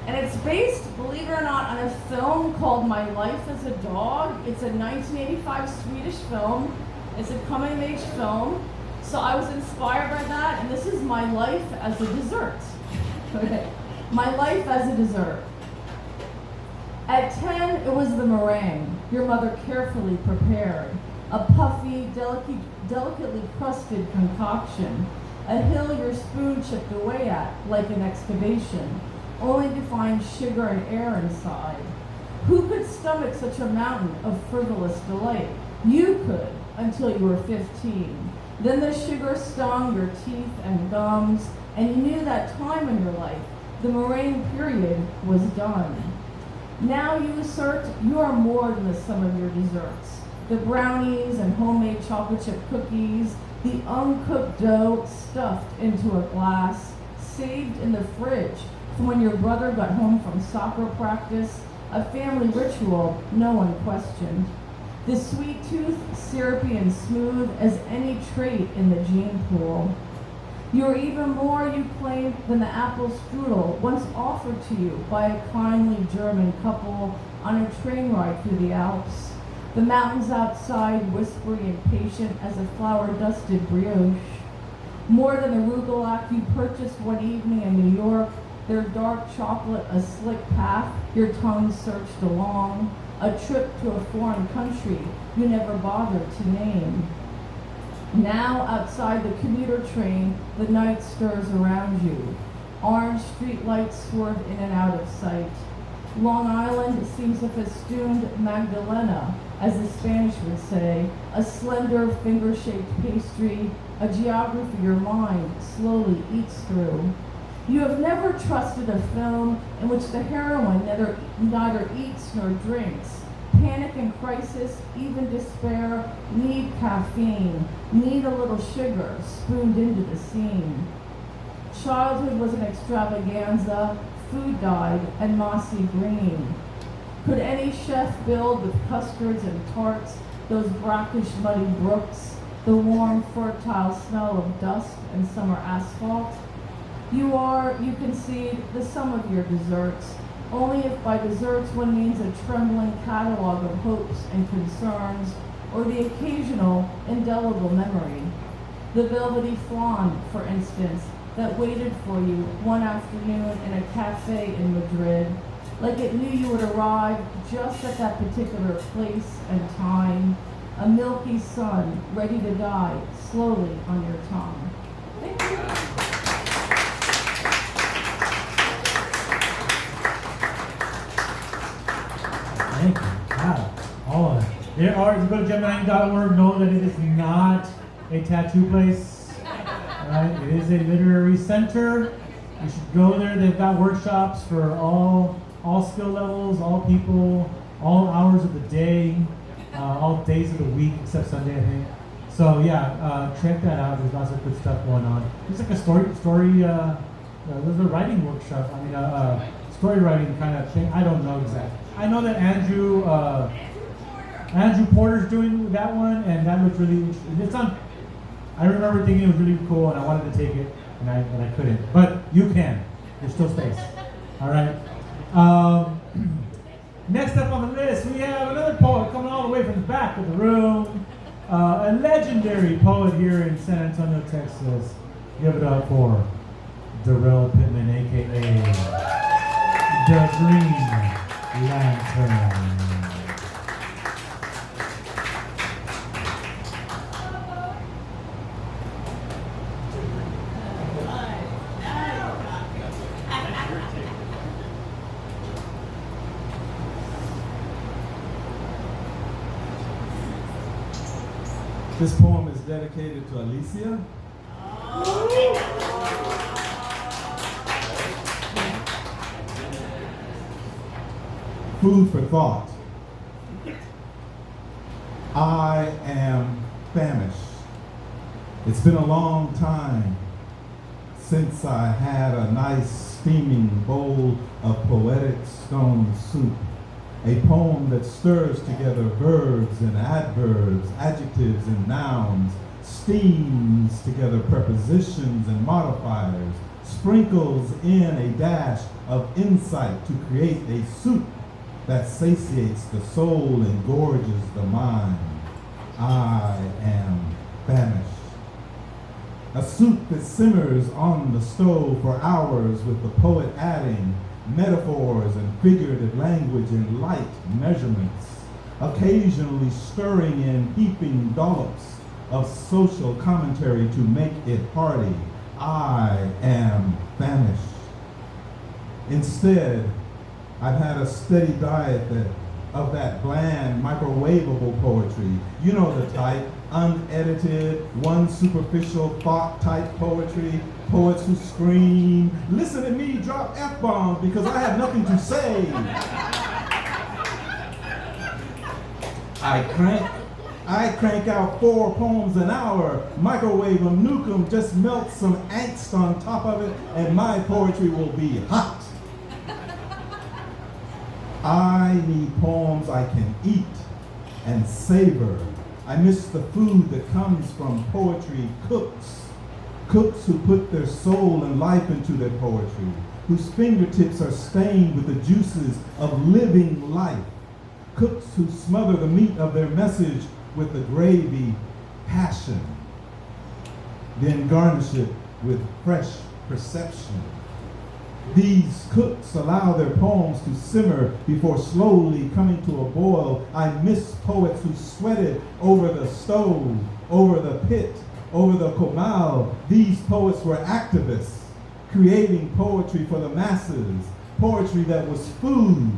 And it's based, believe it or not, on a film called My Life as a Dog. It's a 1985 Swedish film. It's a coming-of-age film. So I was inspired by that, and this is my life as a dessert. Okay, my life as a dessert. At 10, it was the meringue your mother carefully prepared. A puffy, delicately crusted concoction, a hill your spoon chipped away at like an excavation, only to find sugar and air inside. Who could stomach such a mountain of frivolous delight? You could, until you were 15. Then the sugar stung your teeth and gums, and you knew that time in your life, the meringue period, was done. Now you assert you are more than the sum of your desserts. The brownies and homemade chocolate chip cookies, the uncooked dough stuffed into a glass, saved in the fridge from when your brother got home from soccer practice, a family ritual no one questioned. The sweet tooth, syrupy and smooth as any trait in the gene pool. You're even more, you claim, than the apple strudel once offered to you by a kindly German couple on a train ride through the Alps. The mountains outside whispering impatient as a flour-dusted brioche. More than the rugulac you purchased one evening in New York, their dark chocolate a slick path your tongue searched along, a trip to a foreign country you never bothered to name. Now, outside the commuter train, the night stirs around you. Orange street lights swerve in and out of sight. Long Island seems a festooned Magdalena, as the Spanish would say, a slender finger-shaped pastry, a geography your mind slowly eats through. You have never trusted a film in which the heroine neither eats nor drinks. Panic and crisis, even despair, need caffeine, need a little sugar spooned into the scene. Childhood was an extravaganza, food dyed and mossy green. Could any chef build with custards and tarts those brackish muddy brooks, the warm fertile smell of dust and summer asphalt? You are, you concede, the sum of your desserts, only if by desserts one means a trembling catalog of hopes and concerns, or the occasional indelible memory. The velvety flan, for instance, that waited for you one afternoon in a cafe in Madrid, like it knew you would arrive just at that particular place and time, a milky sun ready to die slowly on your tongue. Thank you. Thank you. Wow. Oh, there are, if you go to GeminiInk.org, know that it is not a tattoo place. Right? It is a literary center. You should go there. They've got workshops for all skill levels, all people, all hours of the day, all days of the week except Sunday, I think. So yeah, check that out. There's lots of good stuff going on. It's like a story. There's a writing workshop. I mean, story writing kind of thing. I don't know exactly. I know that Andrew Porter's doing that one, and that looks really interesting. It's on. I remember thinking it was really cool, and I wanted to take it, and I couldn't. But you can. There's still space. All right. Next up on the list, we have another poet coming all the way from the back of the room. A legendary poet here in San Antonio, Texas. Give it up for Darrell Pittman, a.k.a. The Green Lantern. This poem is dedicated to Alicia. Food for thought. I am famished. It's been a long time since I had a nice steaming bowl of poetic stone soup. A poem that stirs together verbs and adverbs, adjectives and nouns, steams together prepositions and modifiers, sprinkles in a dash of insight to create a soup that satiates the soul and gorges the mind. I am famished. A soup that simmers on the stove for hours with the poet adding metaphors and figurative language in light measurements, occasionally stirring in heaping dollops of social commentary to make it hearty. I am famished. Instead, I've had a steady diet of that bland, microwavable poetry. You know the type, unedited, one superficial thought type poetry, poets who scream, listen to me drop F-bombs because I have nothing to say. I crank out 4 poems an hour, microwave them, nuke them, just melt some angst on top of it, and my poetry will be hot. I need poems I can eat and savor. I miss the food that comes from poetry cooks. Cooks who put their soul and life into their poetry, whose fingertips are stained with the juices of living life. Cooks who smother the meat of their message with the gravy passion, then garnish it with fresh perception. These cooks allow their poems to simmer before slowly coming to a boil. I miss poets who sweated over the stove, over the pit, over the comal. These poets were activists, creating poetry for the masses, poetry that was food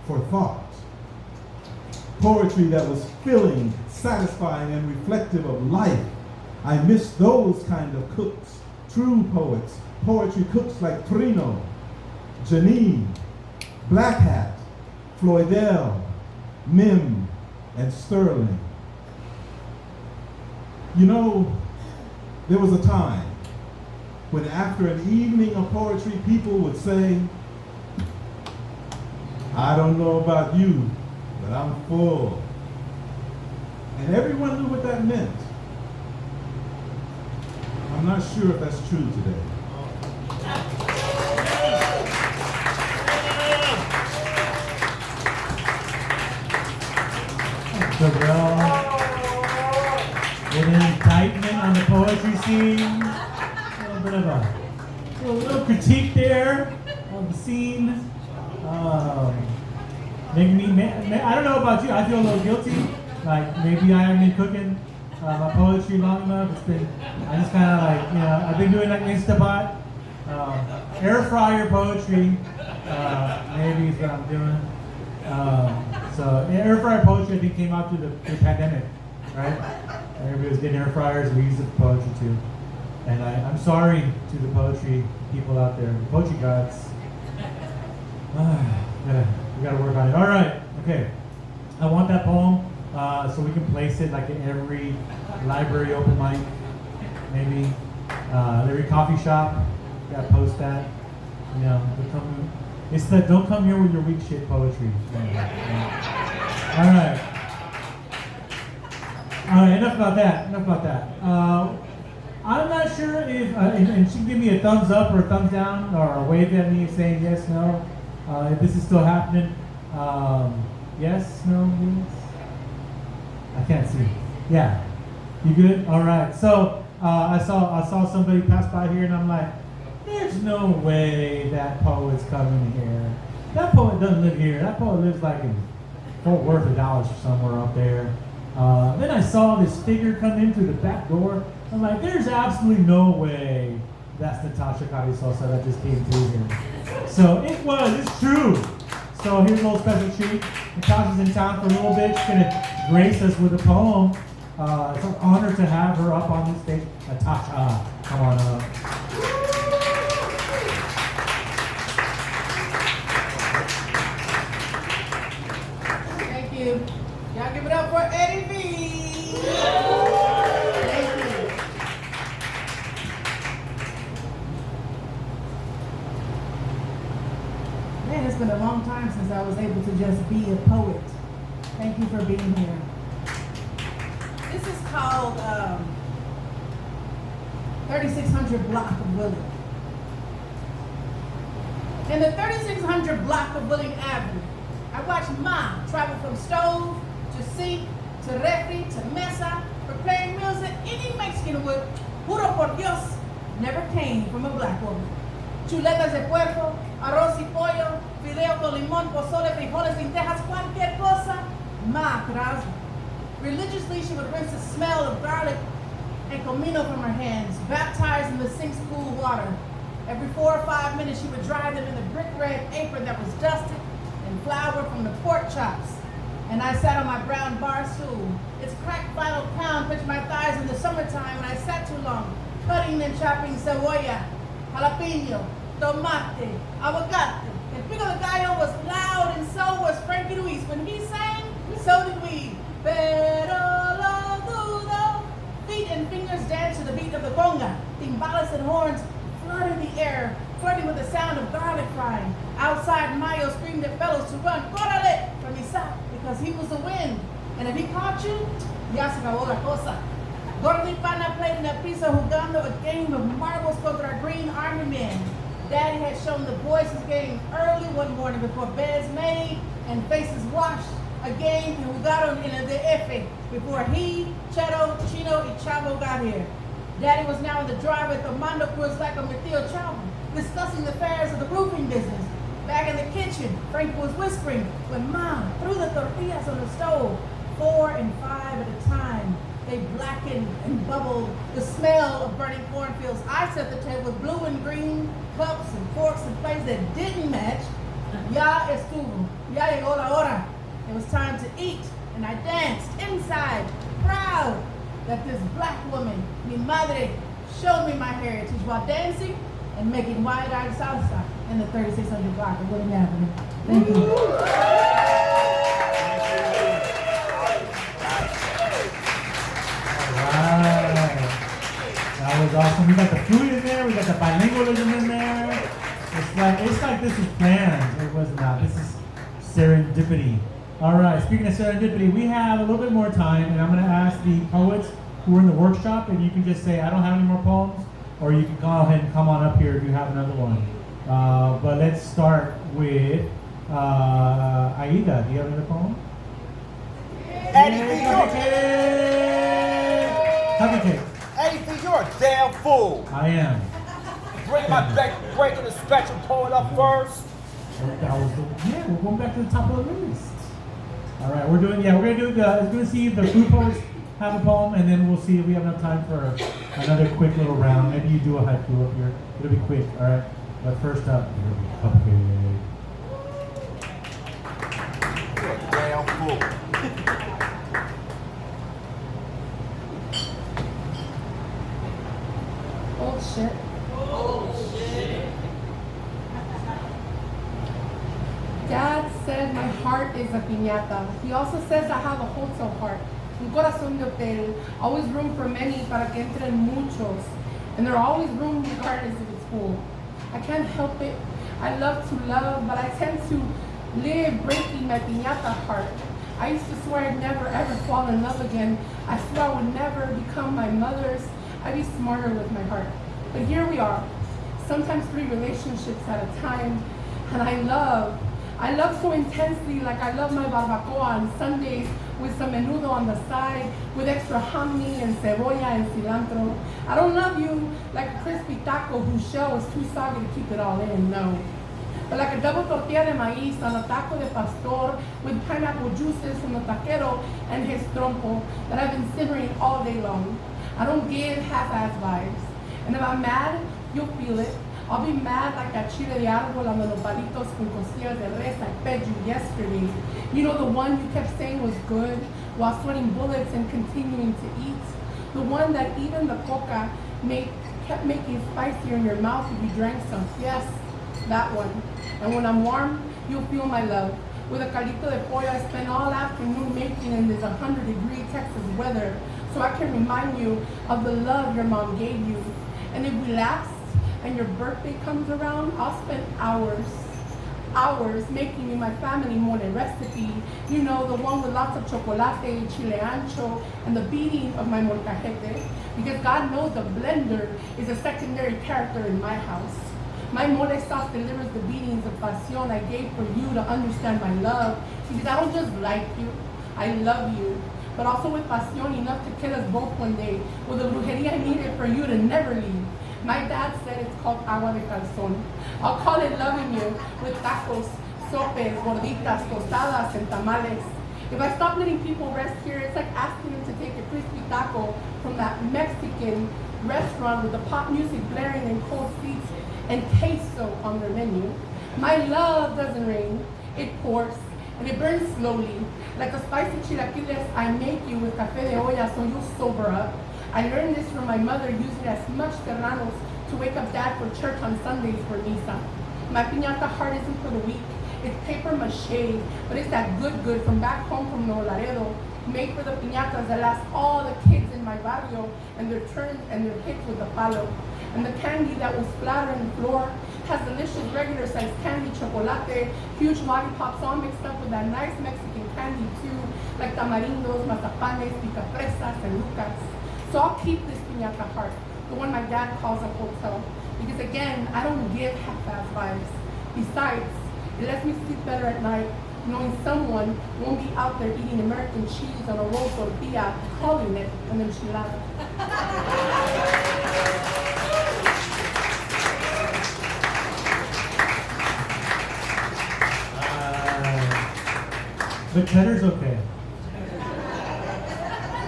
for thought, poetry that was filling, satisfying, and reflective of life. I miss those kind of cooks, true poets, poetry cooks like Trino, Janine, Black Hat, Floydell, Mim, and Sterling. You know, there was a time when after an evening of poetry, people would say, I don't know about you, but I'm full. And everyone knew what that meant. I'm not sure if that's true today. An indictment on the poetry scene. A little bit of a little critique there of the scene. Making me, I don't know about you, I feel a little guilty. Like maybe I haven't been cooking my poetry long enough. I just kind of like, I've been doing like Instabot, air fryer poetry, maybe is what I'm doing. So air fryer poetry I think came out through the pandemic, right? Everybody was getting air fryers, we used it for poetry too. And I'm sorry to the poetry people out there, the poetry gods. We gotta work on it. All right, okay. I want that poem so we can place it like in every library open mic, maybe every coffee shop. We gotta post that. It's the don't come here with your weak shit poetry. All right. All right, enough about that. I'm not sure if, and she can give me a thumbs up or a thumbs down or a wave at me saying yes, no, if this is still happening. Yes, no, yes? I can't see. Yeah. You good? All right. So I saw somebody pass by here and I'm like, there's no way that poet's coming here. That poet doesn't live here. That poet lives like in Fort Worth or Dallas or somewhere up there. Then I saw this figure come in through the back door. I'm like, there's absolutely no way that's Natasha Carrizosa that just came through here. So it's true. So here's a little special treat. Natasha's in town for a little bit. She's gonna grace us with a poem. It's an honor to have her up on this stage. Natasha, come on up. Thank you. Y'all give it up for Eddie B. Thank you. Man, it's been a long time since I was able to just be a poet. Thank you for being here. This is called 3600 block of Willing. In the 3600 block of Willing Avenue, I watched Ma travel from stove to sink to refri to mesa, preparing meals that any Mexican would, juro por Dios, never came from a black woman. Chuletas de puerco, arroz y pollo, fideo con limón, pozole, frijoles, lentejas, cualquier cosa, Ma tras. Religiously, she would rinse the smell of garlic and comino from her hands, baptized in the sink's cool water. Every 4 or 5 minutes, she would dry them in the brick red apron that was dusted and flour from the pork chops. And I sat on my brown bar stool. Its cracked final pound pinched my thighs in the summertime when I sat too long, cutting and chopping cebolla, jalapeno, tomate, aguacate. And Pico de Gallo was loud and so was Frankie Ruiz. When he sang, so did we. Pero lo dudo. Feet and fingers danced to the beat of the conga. Timbales and horns flooded the air, flirting with the sound of garlic frying. Outside, Mayo screamed at fellows to run, Corale, from his side, because he was the wind. And if he caught you, ya se acabó la cosa. Gordo y Pana played in a piece of jugando, a game of marbles contra our green army men. Daddy had shown the boys his game early one morning before beds made and faces washed. A game que jugaron in the DF before he, Cheto, Chino, and Chavo got here. Daddy was now in the driveway tomando cruz like a Mateo Chavo, discussing the affairs of the roofing business. Back in the kitchen, Frank was whispering when Mom threw the tortillas on the stove, 4 and 5 at a time. They blackened and bubbled, the smell of burning cornfields. I set the table with blue and green cups and forks and plates that didn't match. Ya estuvo, ya llegó la hora. It was time to eat, and I danced inside, proud that this black woman, mi madre, showed me my heritage while dancing and making wide-eyed salsa in the 3600 block of William Avenue. Thank you. That was awesome. We got the food in there. We got the bilingualism in there. It's like this was planned. It was not. This is serendipity. All right. Speaking of serendipity, we have a little bit more time, and I'm going to ask the poets who are in the workshop, and you can just say, "I don't have any more poems," or you can go ahead and come on up here if you have another one. But let's start with Aida. Do you have another poem? Eddie, Cuppycake. Eddie, you're a damn fool. I am. Bring my breaking the spectrum poet up first. Yeah, we're going back to the top of the list. All right, we're gonna do we're gonna see if the food poets have a poem, and then we'll see if we have enough time for another quick little round. Maybe you do a haiku up here. It'll be quick, all right? But first up, it'll be Cuppycake. You're a damn fool. Old shit. Dad said my heart is a piñata. He also says I have a hotel heart. Un corazón de hotel. Always room for many para que entren muchos. And there are always room regardless if it's full. I can't help it. I love to love, but I tend to live breaking my piñata heart. I used to swear I'd never ever fall in love again. I swore I would never become my mother's. I'd be smarter with my heart. But here we are. Sometimes 3 relationships at a time. And I love so intensely, like I love my barbacoa on Sundays with some menudo on the side, with extra hominy and cebolla and cilantro. I don't love you like a crispy taco whose shell is too soggy to keep it all in, no. But like a double tortilla de maíz on a taco de pastor with pineapple juices from the taquero and his trompo that I've been simmering all day long. I don't give half-ass vibes. And if I'm mad, you'll feel it. I'll be mad like that chile de árbol on the nopalitos con costillas de res I fed you yesterday. You know, the one you kept saying was good while sweating bullets and continuing to eat. The one that even the coca kept making spicier in your mouth if you drank some. Yes, that one. And when I'm warm, you'll feel my love. With a caldito de pollo I spent all afternoon making in this 100-degree Texas weather so I can remind you of the love your mom gave you. And if we last, and your birthday comes around, I'll spend hours making you my family mole recipe. You know, the one with lots of chocolate, chile ancho, and the beating of my molcajete. Because God knows the blender is a secondary character in my house. My mole sauce delivers the beatings of pasión I gave for you to understand my love. Because I don't just like you, I love you. But also with pasión enough to kill us both one day. With the brujeria I needed for you to never leave. My dad said it's called agua de calzón. I'll call it loving you with tacos, sopes, gorditas, tostadas, and tamales. If I stop letting people rest here, it's like asking them to take a crispy taco from that Mexican restaurant with the pop music blaring and cold seats and queso on their menu. My love doesn't rain, it pours, and it burns slowly, like the spicy chilaquiles I make you with café de olla so you'll sober up. I learned this from my mother using as much serranos to wake up Dad for church on Sundays for misa. My piñata heart isn't for the weak. It's paper mache, but it's that good from back home from Nuevo Laredo, made for the piñatas that last all the kids in my barrio and their turns and their hits with the palo. And the candy that will splatter on the floor has delicious regular sized candy, chocolate, huge lollipops all mixed up with that nice Mexican candy too, like tamarindos, mazapanes, picafresas, and lucas. So I'll keep this piñata heart, the one my dad calls a hotel. Because again, I don't give half-ass vibes. Besides, it lets me sleep better at night, knowing someone won't be out there eating American cheese on a roll tortilla, calling it an enchilada. The cheddar's okay.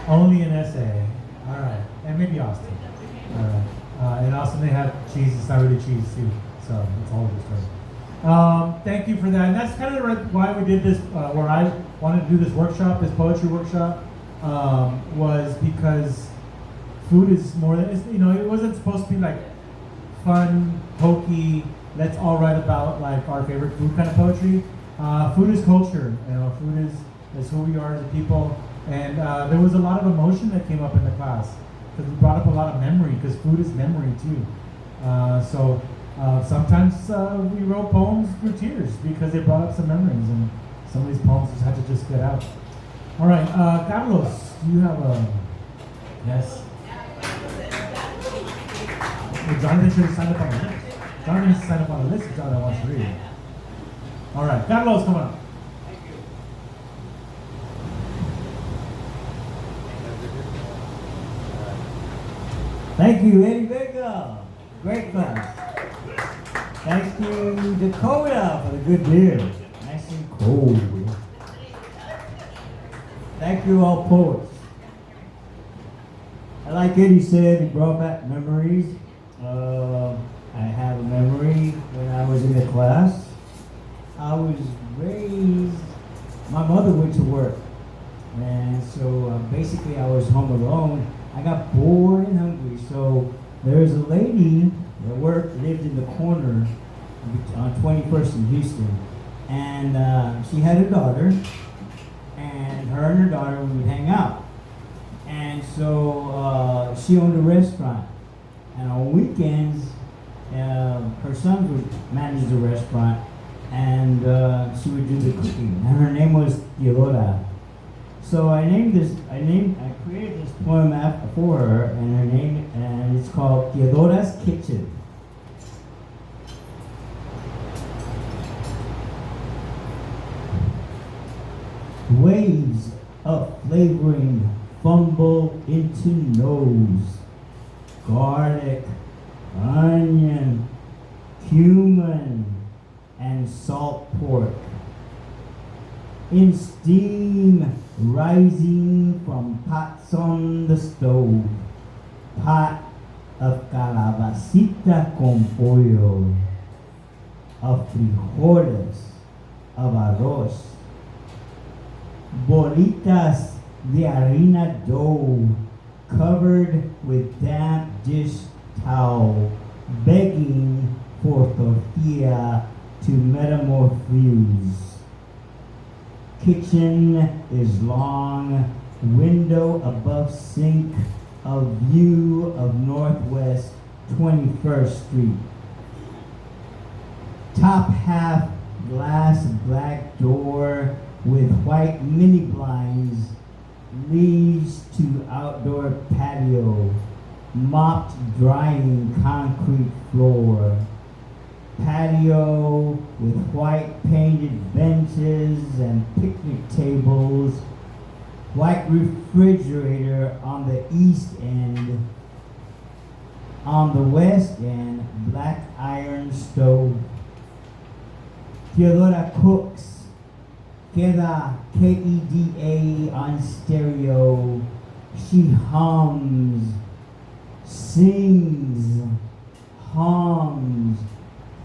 Only an SA. All right, and maybe Austin. All right, and Austin they have cheese. It's not really cheese too, so it's all good story. Thank you for that. And that's kind of why we did this, where I wanted to do this workshop, this poetry workshop, was because food is more than, it wasn't supposed to be like fun, hokey, let's all write about like our favorite food kind of poetry. Food is culture, food is who we are as a people. And there was a lot of emotion that came up in the class because we brought up a lot of memory, because food is memory too. Sometimes we wrote poems through tears because they brought up some memories, and some of these poems just had to just get out. All right, Carlos, do you have a yes? Well, Jonathan should have signed up on the list. Jonathan needs to sign up on the list if Jonathan wants to read. All right, Carlos, come on. Thank you, Eddie Vega. Great class. Thanks to Dakota for the good beer. Nice and cold. Thank you, all poets. Like Eddie said, he brought back memories. I have a memory when I was in the class. I was raised, my mother went to work. And so basically I was home alone. I got bored and hungry. So there's a lady that lived in the corner on 21st in Houston. And she had a daughter. And her and her daughter would hang out. And so she owned a restaurant. And on weekends, her son would manage the restaurant. And she would do the cooking. And her name was Theodora. So I created this poem for her, and it's called Theodora's Kitchen. Waves of flavoring fumble into nose. Garlic, onion, cumin, and salt pork. In steam rising from pots on the stove. Pot of calabacita con pollo. Of frijoles, of arroz. Bolitas de harina dough covered with damp dish towel, begging for tortilla to metamorphose. Kitchen is long, window above sink, a view of Northwest 21st Street. Top half glass black door with white mini blinds leads to outdoor patio, mopped drying concrete floor. Patio with white painted benches and picnic tables, white refrigerator on the east end. On the west end, black iron stove. Theodora cooks, queda KEDA on stereo. She hums, sings, hums,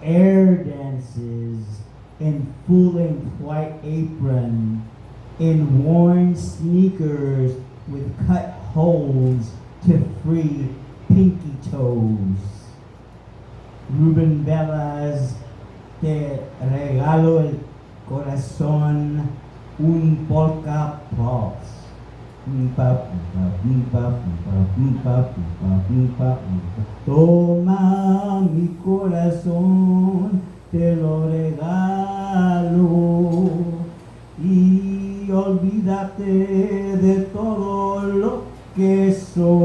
air dances in full-length white apron, in worn sneakers with cut holes to free pinky toes. Ruben Bellas, te regalo el corazón, un polka pulse. Toma mi corazón, te lo regalo y olvídate de todo lo que soy.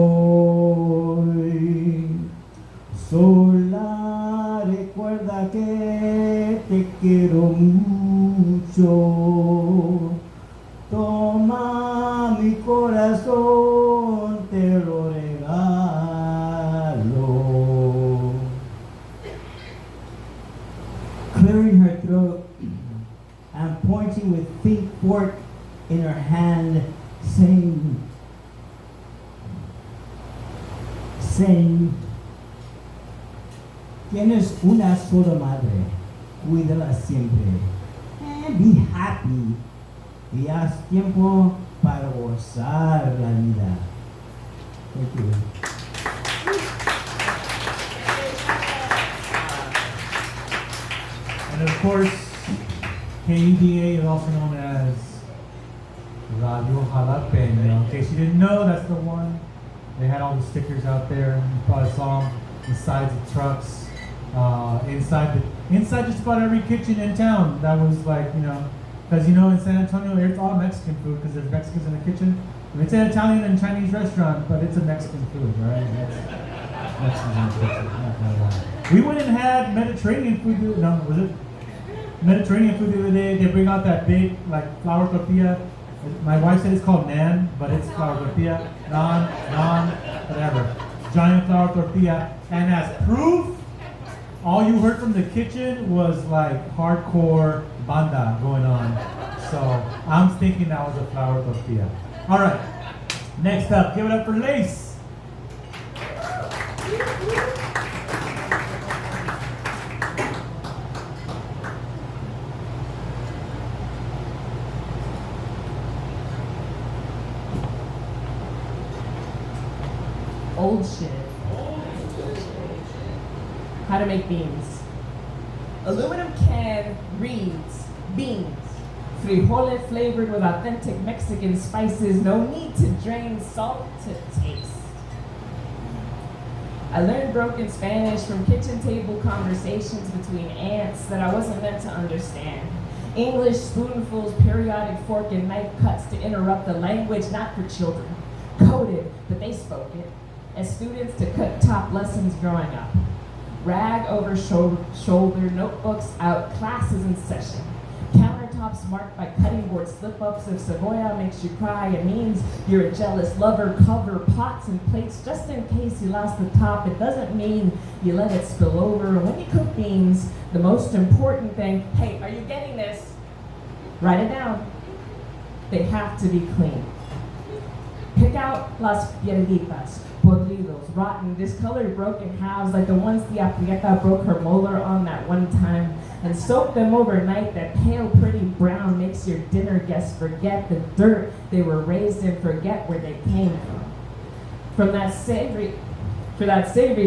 Sola recuerda que te quiero mucho. Toma mi corazón, te lo regalo. Clearing her throat and pointing with pink fork in her hand, saying, tienes una sola madre, cuídala siempre. Be happy y haz tiempo para gozar la vida. Thank you. And of course, KEDA is also known as Radio Jalapeno. In case you didn't know, that's the one. They had all the stickers out there. You probably saw them inside the trucks, inside just about every kitchen in town. That was like, because in San Antonio, it's all Mexican food because there's Mexicans in the kitchen. It's an Italian and Chinese restaurant, but it's a Mexican food, right? Mexicans in the kitchen, not gonna lie. We went and had Mediterranean food. Was it Mediterranean food the other day? They bring out that big flour tortilla. My wife said it's called naan, but it's flour tortilla. Naan, whatever. Giant flour tortilla. And as proof, all you heard from the kitchen was hardcore banda going on. So I'm thinking that was a flour tortilla. All right, next up, give it up for Lace. Old shit. How to make beans. Aluminum can reads beans. Frijoles flavored with authentic Mexican spices. No need to drain salt to taste. I learned broken Spanish from kitchen table conversations between aunts that I wasn't meant to understand. English spoonfuls, periodic fork and knife cuts to interrupt the language, not for children. Coded, but they spoke it. As students to cut top lessons growing up. Rag over shoulder, notebooks out, classes in session. Countertops marked by cutting board slip-ups. If Savoya makes you cry, it means you're a jealous lover. Cover pots and plates just in case you lost the top. It doesn't mean you let it spill over. When you cook beans, the most important thing, hey, are you getting this? Write it down. They have to be clean. Pick out las pierditas, podridos, rotten, discolored, broken halves like the ones the Aprieta broke her molar on that one time, and soak them overnight. That pale, pretty brown makes your dinner guests forget the dirt they were raised in, forget where they came from. For that savory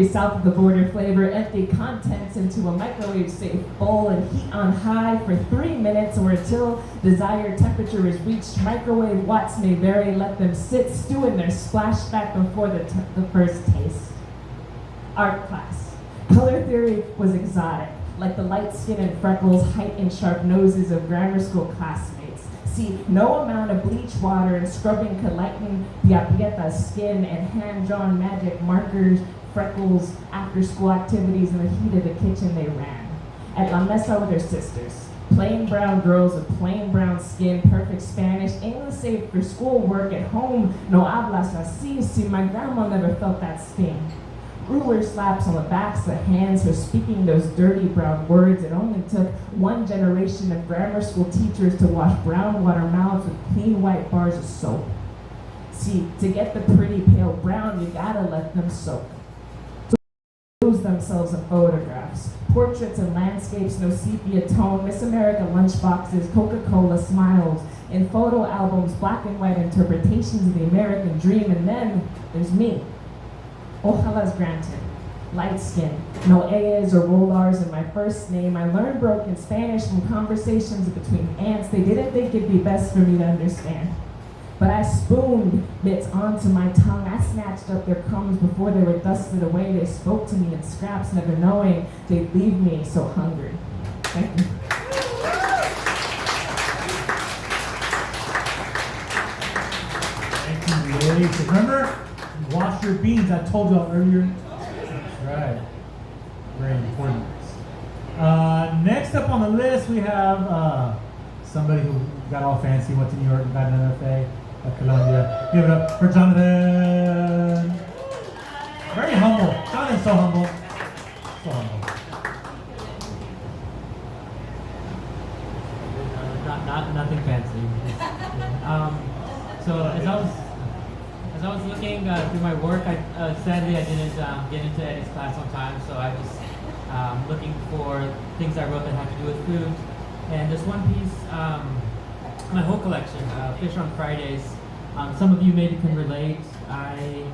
south of the border flavor, empty contents into a microwave-safe bowl and heat on high for 3 minutes or until desired temperature is reached. Microwave watts may vary, let them sit, stew in their splashback before the first taste. Art class. Color theory was exotic, like the light skin and freckles, height and sharp noses of grammar school classmates. See, no amount of bleach water and scrubbing could lighten the aprieta's skin, and hand-drawn magic markers, freckles, after-school activities in the heat of the kitchen they ran. At La Mesa with her sisters. Plain brown girls with plain brown skin, perfect Spanish, English safe for schoolwork. At home, no hablas así. See, my grandma never felt that sting. Ruler slaps on the backs of hands for speaking those dirty brown words. It only took one generation of grammar school teachers to wash brown water mouths with clean white bars of soap. See, to get the pretty pale brown, you gotta let them soak. Lose themselves in photographs, portraits and landscapes, no sepia tone, Miss America lunchboxes, Coca-Cola smiles, in photo albums, black and white interpretations of the American dream, and then there's me. Ojalà's granted. Light skin, no A's or rollars in my first name. I learned broken Spanish from conversations between aunts. They didn't think it'd be best for me to understand. But I spooned bits onto my tongue. I snatched up their crumbs before they were dusted away. They spoke to me in scraps, never knowing they'd leave me so hungry. Thank you. Thank you, Delicious. Remember, wash your beans. I told you earlier. That's right. Very important. Next up on the list, we have somebody who got all fancy, went to New York and got an MFA at Columbia. Give it up for Jonathan. Very humble. Jonathan's so humble. So humble. Nothing fancy. So as I was looking through my work, sadly I didn't get into Eddie's class on time, so I was looking for things I wrote that had to do with food. And there's one piece, my whole collection, Fish on Fridays. Some of you maybe can relate. I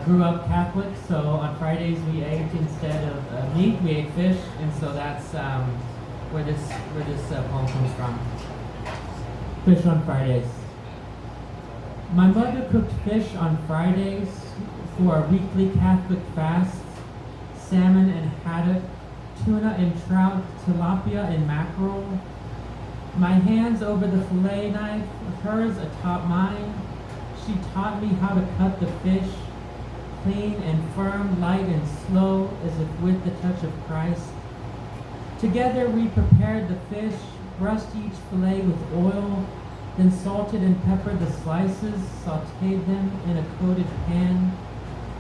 grew up Catholic, so on Fridays we ate, instead of meat, we ate fish, and so that's where this poem comes from. Fish on Fridays. My mother cooked fish on Fridays for our weekly Catholic fasts. Salmon and haddock, tuna and trout, tilapia and mackerel. My hands over the fillet knife, hers atop mine. She taught me how to cut the fish, clean and firm, light and slow, as if with the touch of Christ. Together we prepared the fish, brushed each fillet with oil, then salted and peppered the slices, sauteed them in a coated pan.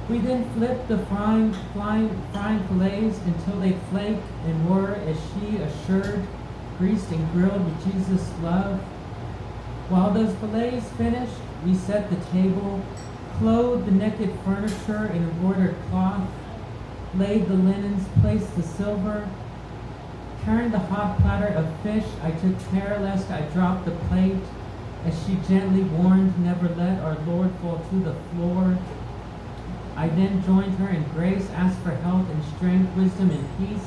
We then flipped the frying fillets until they flaked and were, as she assured, greased and grilled with Jesus' love. While those fillets finished, we set the table, clothed the naked furniture in embroidered cloth, laid the linens, placed the silver, turned the hot platter of fish. I took care lest I dropped the plate, as she gently warned, never let our Lord fall to the floor. I then joined her in grace, asked for health and strength, wisdom and peace.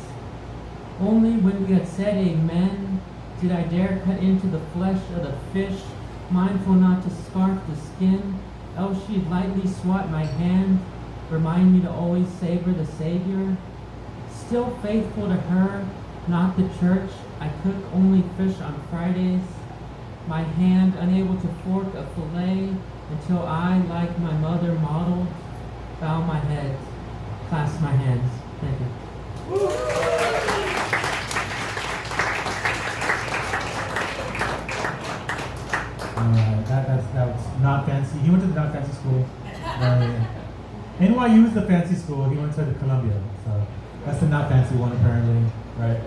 Only when we had said amen did I dare cut into the flesh of the fish, mindful not to scarf the skin, else she'd lightly swat my hand, remind me to always savor the Savior. Still faithful to her, not the church, I cook only fish on Fridays. My hand unable to fork a fillet until I, like my mother modeled, bow my head, clasp my hands. Thank you. That was not fancy. He went to the not fancy school. NYU is the fancy school. He went to Columbia. So that's the not fancy one apparently, right?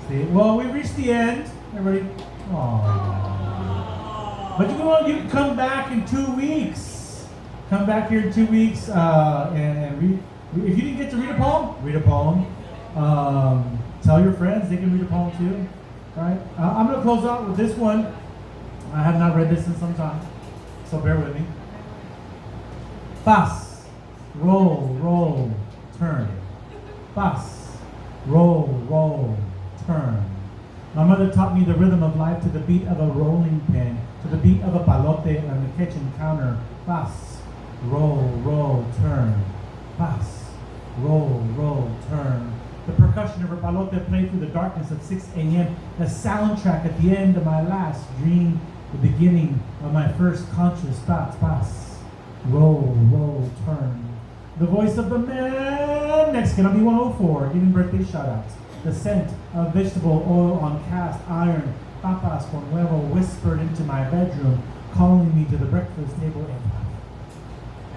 See, well, we reached the end. Everybody, aww. But you can come back in 2 weeks. Come back here in 2 weeks and read. If you didn't get to read a poem, read a poem. Tell your friends they can read a poem too. Right? I'm gonna close out with this one. I have not read this in some time, so bear with me. Pass, roll, turn. Pass, roll, turn. My mother taught me the rhythm of life to the beat of a rolling pin, to the beat of a palote on the kitchen counter. Pass, roll, turn. Pass, roll, turn. The percussion of a palote played through the darkness of 6 a.m. The soundtrack at the end of my last dream, the beginning of my first conscious thoughts. Pass, roll, turn. The voice of the man next can be 104, giving birthday shout-outs. The scent of vegetable oil on cast iron, papas con huevo whispered into my bedroom, calling me to the breakfast table.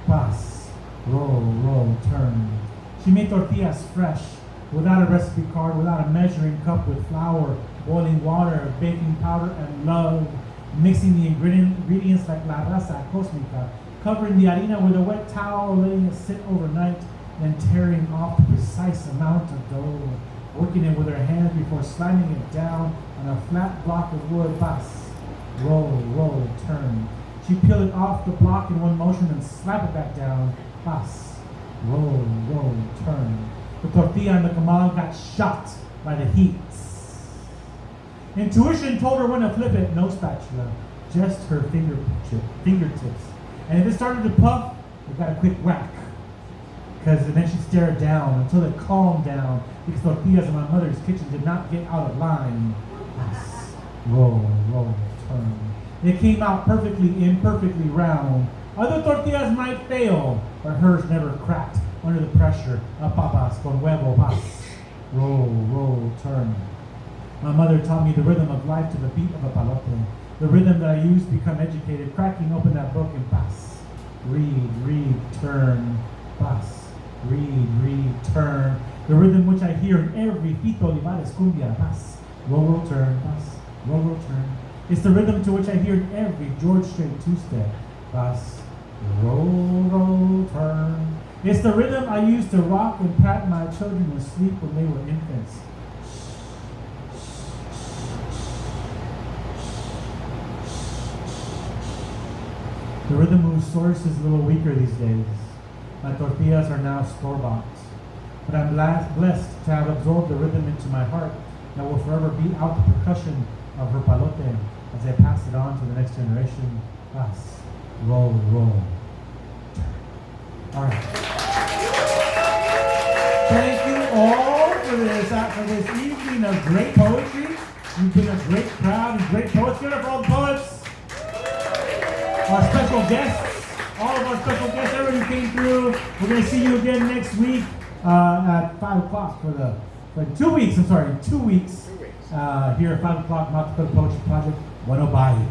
Pass, roll, turn. She made tortillas fresh, without a recipe card, without a measuring cup, with flour, boiling water, baking powder, and love, mixing the ingredients like la raza cosmica, covering the harina with a wet towel, letting it sit overnight, then tearing off the precise amount of dough, working it with her hands before sliding it down on a flat block of wood. Pass, roll, turn. She peeled it off the block in one motion and slapped it back down. Pass, roll, turn. The tortilla and the comal got shot by the heat. Intuition told her when to flip it. No spatula, just her fingertips. And if it started to puff, it got a quick whack. Because then she'd stare it down until it calmed down, because tortillas in my mother's kitchen did not get out of line. Pass, roll, turn. It came out perfectly imperfectly round. Other tortillas might fail, but hers never cracked under the pressure of papas con huevo pas. Roll, roll, turn. My mother taught me the rhythm of life to the beat of a palote. The rhythm that I use to become educated, cracking open that book and pas. Read, turn, pas. Read, turn. The rhythm which I hear in every Fito Olivares cumbia, pas. Roll, turn, pas. Roll, turn. It's the rhythm to which I hear in every George Strait two-step, pas. Roll, turn. It's the rhythm I used to rock and pat my children to sleep when they were infants. The rhythm whose source is a little weaker these days. My tortillas are now store-bought. But I'm blessed to have absorbed the rhythm into my heart that will forever beat out the percussion of her palote as I pass it on to the next generation. Pass, roll, roll. All right. Thank you all for this evening of great poetry. You've been a great crowd and great poets. Give it up for all the poets. Our special guests, all of our special guests, everybody who came through. We're going to see you again next week at 5 o'clock in 2 weeks here at 5 o'clock, Mouth Dakota Poetry Project, Buenos Aires.